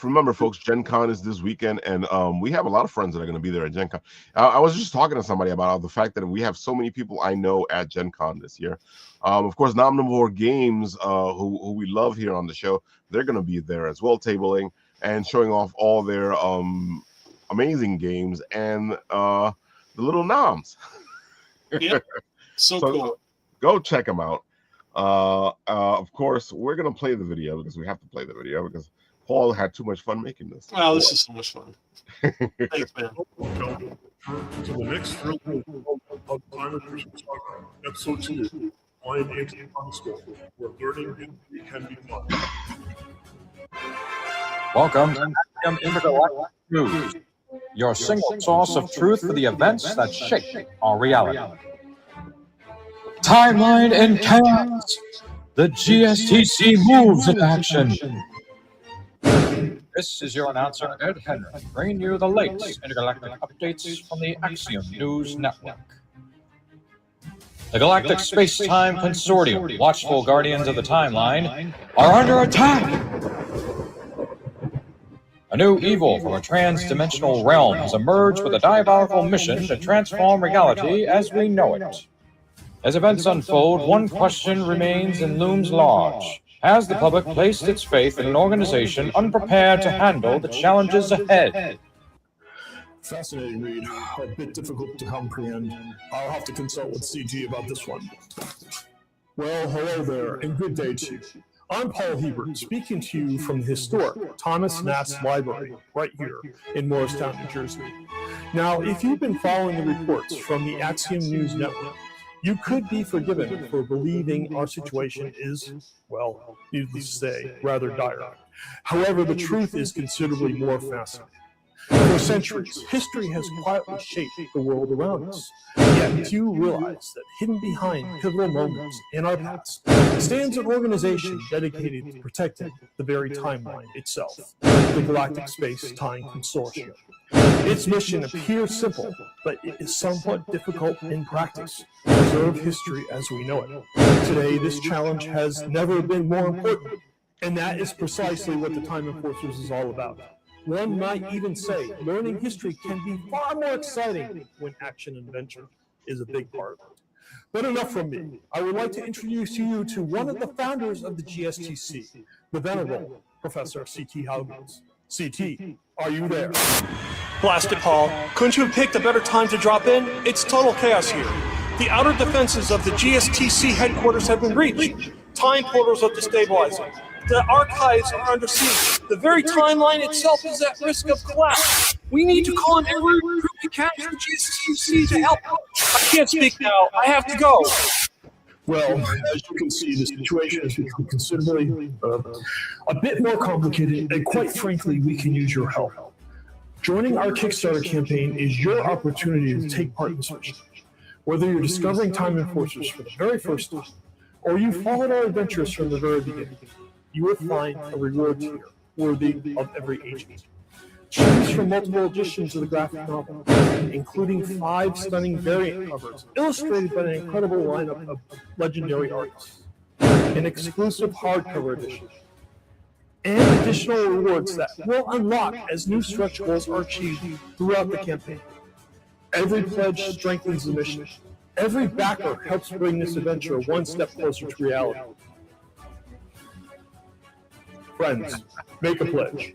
remember, folks, Gen Con is this weekend, and we have a lot of friends that are going to be there at Gen Con. I was just talking to somebody about the fact that we have so many people I know at Gen Con this year. Of course, Nomnivore Games, who we love here on the show, they're going to be there as well, tabling and showing off all their amazing games and the little noms. Yeah, so cool. Go check them out. Of course, we're going to play the video because we have to play the video because Paul had too much fun making this. Wow, this is so much fun. Thanks, man. Welcome to the next of Time of Christmas Saga, Episode 2. I am Anthony Thomasville, where learning can be fun. Welcome to Intergalactic News, your single source of truth for the events that shape our reality. Timeline in chaos. The GSTC moves into action. This is your announcer, Ed Henry, bringing you the latest intergalactic updates from the Axiom News Network. The Galactic Space-Time Consortium, watchful guardians of the timeline, are under attack! A new evil from a trans-dimensional realm has emerged with a diabolical mission to transform reality as we know it. As events unfold, one question remains and looms large. Has the public placed its faith in an organization unprepared to handle the challenges ahead? Fascinating read, a bit difficult to comprehend. I'll have to consult with CG about this one. Well, hello there, and good day to you. I'm Paul Hebert, speaking to you from the historic Thomas Nast Library, right here in Morristown, New Jersey. Now, if you've been following the reports from the Axiom News Network, you could be forgiven for believing our situation is, well, needless to say, rather dire. However, the truth is considerably more fascinating. For centuries, history has quietly shaped the world around us. Yet few realize that hidden behind pivotal moments in our past stands an organization dedicated to protecting the very timeline itself, the Galactic Space-Time Consortium. Its mission appears simple, but it is somewhat difficult in practice. Preserve history as we know it. Today, this challenge has never been more important, and that is precisely what the Time Enforcers is all about. One might even say learning history can be far more exciting when action and adventure is a big part of it. But enough from me. I would like to introduce you to one of the founders of the GSTC, the venerable Professor C.T. Haugens. C.T., are you there? Blast it, Paul. Couldn't you have picked a better time to drop in? It's total chaos here. The outer defenses of the GSTC headquarters have been breached. Time portals are destabilizing. The archives are under siege. The very timeline itself is at risk of collapse. We need to call in every recruit we can to the GSTC to help. I can't speak now. I have to go. Well, as you can see, the situation has become considerably a bit more complicated, and quite frankly, we can use your help. Joining our Kickstarter campaign is your opportunity to take part in this mission. Whether you're discovering Time Enforcers for the very first time, or you followed our adventures from the very beginning, you will find a reward tier worthy of every agent. Choose from multiple editions of the graphic novel, including 5 stunning variant covers illustrated by an incredible lineup of legendary artists, an exclusive hardcover edition, and additional rewards that will unlock as new stretch goals are achieved throughout the campaign. Every pledge strengthens the mission. Every backer helps bring this adventure one step closer to reality. Friends, make a pledge.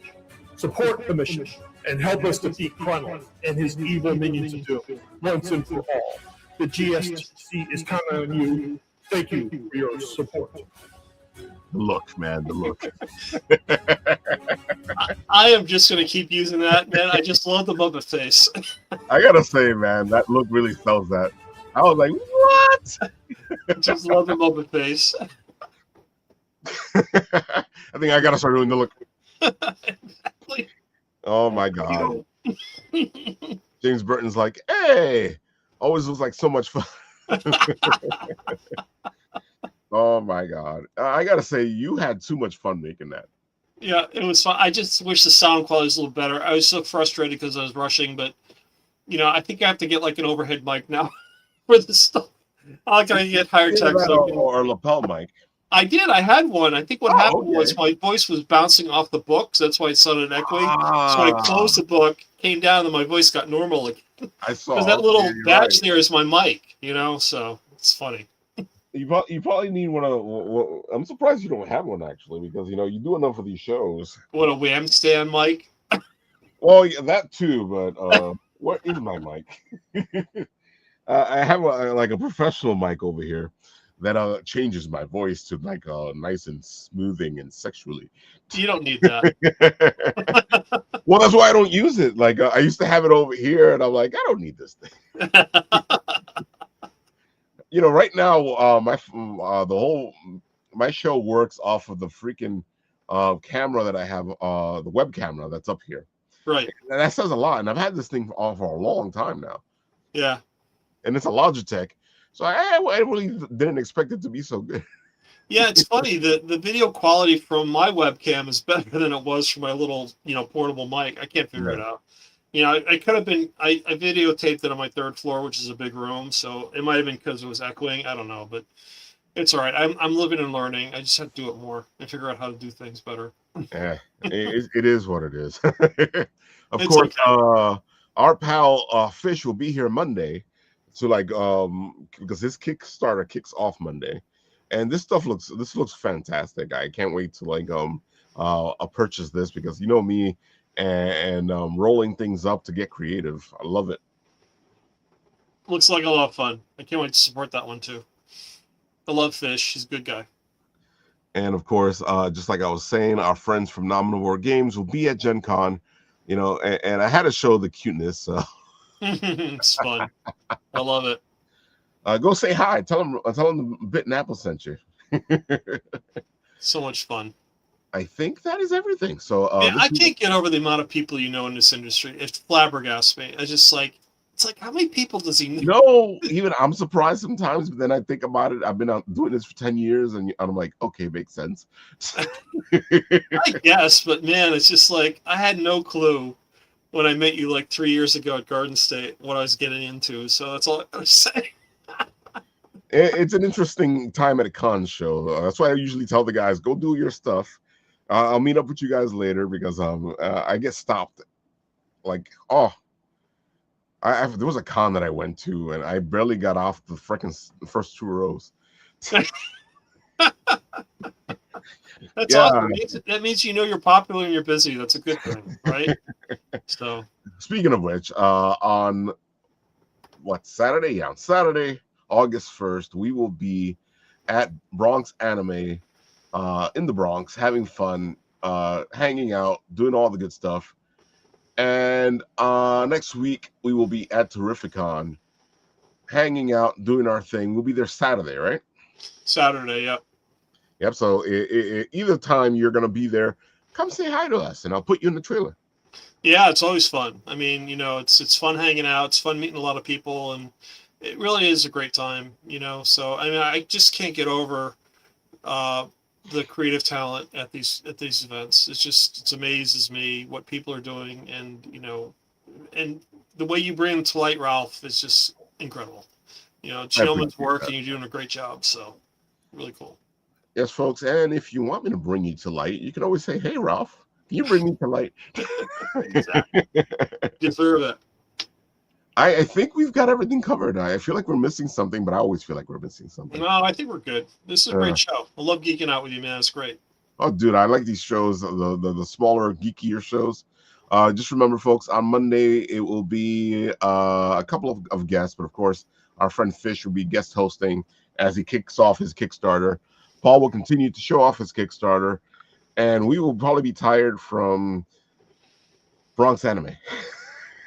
Support the mission. and help us defeat Kremlin and his evil minions of doom once and for all. The GSTC is counting on you. Thank you for your support. The look, man, the look. I am just going to keep using that, man. I just love the Muppet face. I gotta say, man, that look really sells that. I was like, what? Just love the Muppet face. I think I gotta start doing the look. Exactly. Oh my god. James Burton's like, hey, always was like so much fun. Oh my god. I gotta say, you had too much fun making that. Yeah, it was fun. I just wish the sound quality was a little better. I was so frustrated because I was rushing, but I think I have to get like an overhead mic now for this stuff. I'm gonna get higher tech. Or a lapel mic. I did. I had one. I think what happened was my voice was bouncing off the book, so that's why it sounded echoey. So when I closed the book, came down, and my voice got normal again. I saw. Because that little badge there is my mic, so it's funny. You probably need one of. I'm surprised you don't have one actually, because you do enough of these shows. What, a wham stand mic? Well, yeah, that too, but what is my mic? I have a professional mic over here that changes my voice to like nice and smoothing and sexually. You don't need that. Well, that's why I don't use it. Like I used to have it over here, and I'm like, I don't need this thing. Right now, my show works off of the freaking camera that I have, the web camera that's up here. Right. And that says a lot. And I've had this thing for a long time now. Yeah. And it's a Logitech. So I really didn't expect it to be so good. Yeah, it's funny. The video quality from my webcam is better than it was from my little, portable mic. I can't figure it out. I could have been, I videotaped it on my third floor, which is a big room. So it might have been because it was echoing. I don't know, but it's all right. I'm living and learning. I just have to do it more and figure out how to do things better. Yeah, it is what it is. Of It's course, okay. Our pal Fish will be here Monday. So because his Kickstarter kicks off Monday. And this looks fantastic. I can't wait to purchase this because me and rolling things up to get creative. I love it. Looks like a lot of fun. I can't wait to support that one too. I love Fish. He's a good guy. And of course, just like I was saying, our friends from Nominivore Games will be at Gen Con, and I had to show the cuteness. So. It's fun. I love it. Go say hi. Tell them the Bit and Apple sent you. So much fun. I think that is everything. So I can't get over the amount of people in this industry. It flabbergasts me. I just it's like, how many people does he know? No, even I'm surprised sometimes, but then I think about it. I've been out doing this for 10 years, and I'm like, okay, makes sense. I guess, but man, it's just like I had no clue when I met you 3 years ago at Garden State what I was getting into. So that's all I gotta say. It's an interesting time at a con show. That's why I usually tell the guys, go do your stuff. I'll meet up with you guys later because I get stopped. There was a con that I went to and I barely got off the freaking first 2 rows. That's awesome. That means you're popular and you're busy. That's a good thing, right? So, speaking of which, on Saturday? Yeah, on Saturday, August 1st, we will be at Bronx Anime in the Bronx, having fun, hanging out, doing all the good stuff. And next week, we will be at Terrificon, hanging out, doing our thing. We'll be there Saturday, right? Saturday, yep. Yep, so either time you're going to be there, come say hi to us, and I'll put you in the trailer. Yeah, it's always fun. I mean, it's fun hanging out. It's fun meeting a lot of people, and it really is a great time, So, I mean, I just can't get over the creative talent at these events. It amazes me what people are doing, and and the way you bring them to light, Ralph, is just incredible. Gentleman's work, and you're doing a great job. So, really cool. Yes, folks, and if you want me to bring you to light, you can always say, "Hey, Ralph, can you bring me to light?" Exactly. Deserve it. I think we've got everything covered. I feel like we're missing something, but I always feel like we're missing something. No, I think we're good. This is a great show. I love geeking out with you, man. It's great. Oh, dude, I like these shows, the smaller, geekier shows. Just remember, folks, on Monday it will be a couple of guests, but of course, our friend Fish will be guest hosting as he kicks off his Kickstarter. Paul will continue to show off his Kickstarter, and we will probably be tired from Bronx Anime.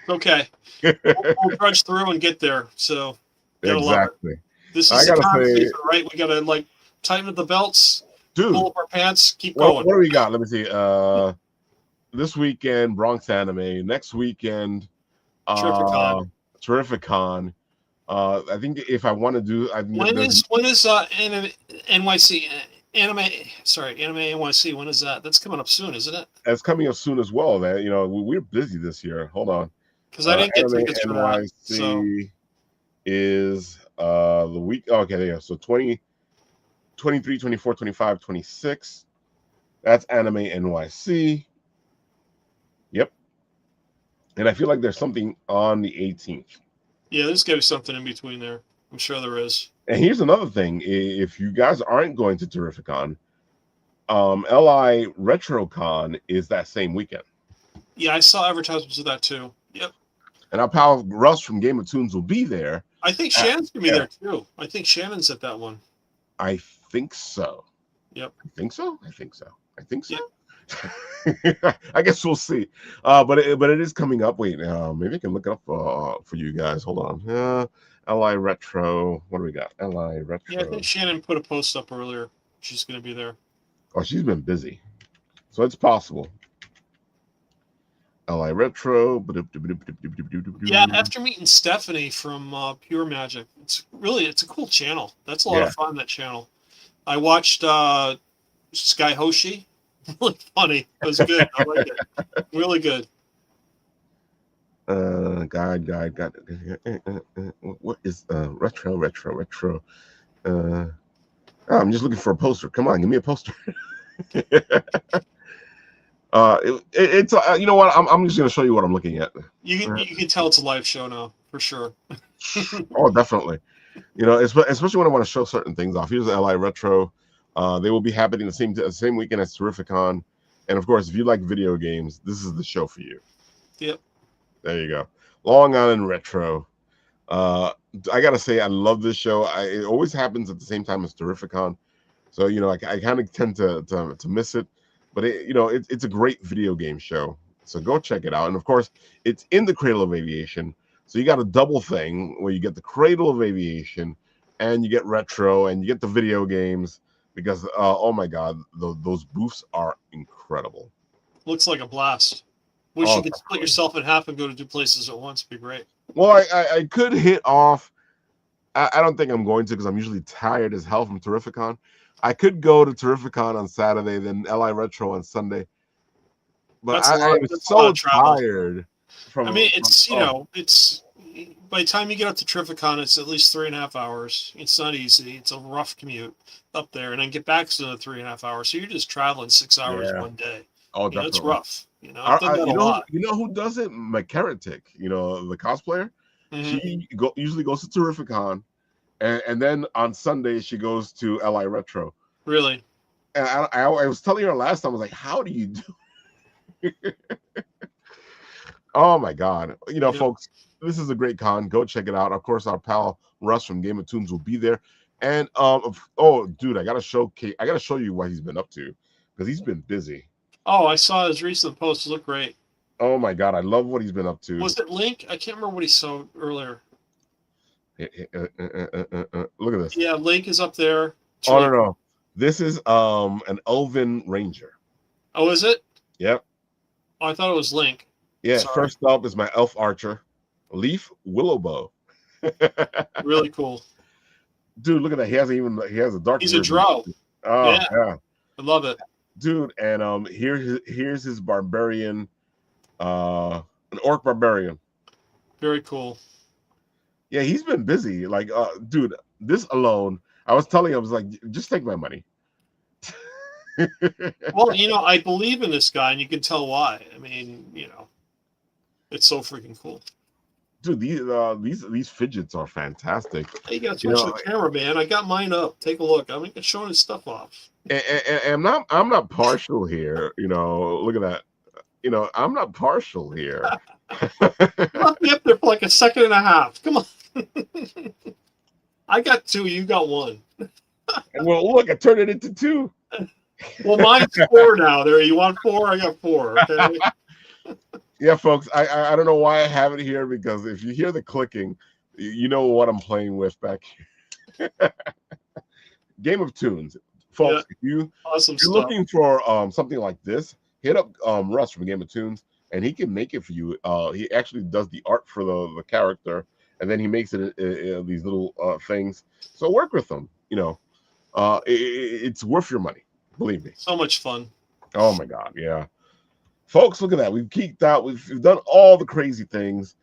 Okay. We'll trudge through and get there. So, Exactly. This is the time season, right? We gotta like tighten up the belts, dude, pull up our pants, keep going. What do we got? Let me see. This weekend, Bronx Anime. Next weekend, Terrificon. I think if I want to do, when is NYC Anime? Sorry, Anime NYC. When is that? That's coming up soon, isn't it? That's coming up soon as well. Man, we're busy this year. Hold on, because I didn't get tickets for that. So is the week. Okay, there you go. So 20, 23, 24, 25, 26. That's Anime NYC. Yep. And I feel like there's something on the 18th. Yeah, there's got to be something in between there. I'm sure there is. And here's another thing. If you guys aren't going to Terrificon, LI RetroCon is that same weekend. Yeah, I saw advertisements of that too. Yep. And our pal Russ from Game of Tunes will be there. I think Shannon's going to be there too. I think Shannon's at that one. I think so. Yep. I think so. Yep. Yep. I guess we'll see. But it is coming up. Wait, maybe I can look it up for you guys. Hold on. LI Retro. What do we got? LI Retro. Yeah, I think Shannon put a post up earlier. She's going to be there. Oh, she's been busy, so it's possible. LI Retro. Yeah, after meeting Stephanie from Pure Magic, it's a cool channel. That's a lot of fun. That channel. I watched Sky Hoshi. Really funny. It was good. I like it. Really good. God. What is retro? I'm just looking for a poster. Come on, give me a poster. It's you know what? I'm just gonna show you what I'm looking at. You can tell it's a live show now for sure. Oh, definitely. Especially when I want to show certain things off. Here's the LI Retro. They will be happening the same weekend as Terrificon, and of course, if you like video games, this is the show for you. Yep. There you go. Long Island Retro. I gotta say, I love this show. It always happens at the same time as Terrificon, so I kind of tend to miss it. But it's a great video game show, so go check it out. And of course, it's in the Cradle of Aviation, so you got a double thing where you get the Cradle of Aviation, and you get retro, and you get the video games. Because oh my God, those booths are incredible. Looks like a blast. Wish you could split yourself in half and go to 2 places at once. It'd be great. Well, I could hit off. I don't think I'm going to because I'm usually tired as hell from Terrificon. I could go to Terrificon on Saturday, then LI Retro on Sunday. But I'm so tired. It's by the time you get up to Terrificon, it's at least 3.5 hours. It's not easy. It's a rough commute up there, and then get back to another 3.5 hours. So you're just traveling 6 hours one day. Oh, definitely. It's rough. I've done that a lot. You know who does it? McCarrick, the cosplayer. Mm-hmm. She usually goes to Terrificon, and then on Sunday she goes to LI Retro. Really? And I was telling her last time, I was like, how do you do? Oh my God! Folks, this is a great con. Go check it out. Of course, our pal Russ from Game of Tunes will be there. And dude, I gotta show you what he's been up to because he's been busy. Oh, I saw his recent post. It looked great. Oh my God, I love what he's been up to. Was it Link? I can't remember what he saw earlier. Look at this. Yeah, Link is up there. No. This is an Elven Ranger. Oh, is it? Yep. Oh, I thought it was Link. Yeah. Sorry. First up is my Elf Archer, Leaf Willowbow. Really cool. Dude, look at that. He has a dark. He's a drow. Oh yeah. I love it. Dude, and here's his barbarian, an orc barbarian. Very cool. Yeah, he's been busy. Like, dude, this alone, I was telling him, I was like, just take my money. Well, I believe in this guy, and you can tell why. I mean, it's so freaking cool. Dude, these fidgets are fantastic. Hey, you got to switch the camera, man. I got mine up. Take a look. I'm showing his stuff off. And I'm not partial here. Look at that. You know, I'm not partial here. You left me up there for like a second and a half. Come on. I got 2. You got 1. Well, look, I turned it into 2. Well, mine's 4 now. There, you want 4? I got 4. Okay. Yeah, folks, I don't know why I have it here, because if you hear the clicking, you know what I'm playing with back here. Game of Tunes, folks. Yeah. If Awesome you're stuff. looking for something like this, hit up Russ from Game of Tunes, and he can make it for you. He actually does the art for the character, and then he makes it these little things. So work with them. You know, it's worth your money. Believe me. So much fun. Oh my God, yeah. Folks, look at that. We've geeked out. We've done all the crazy things.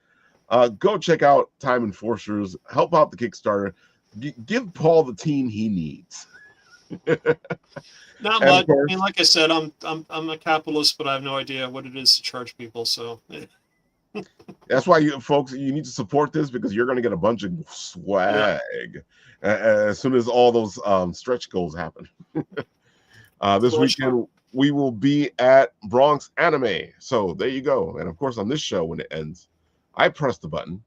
Go check out Time Enforcers. Help out the Kickstarter. Give Paul the team he needs. Not much. I mean, like I said, I'm a capitalist, but I have no idea what it is to charge people. So that's why you folks, you need to support this, because you're going to get a bunch of swag as soon as all those stretch goals happen. This weekend we will be at Bronx Anime. So there you go. And of course, on this show, when it ends, I press the button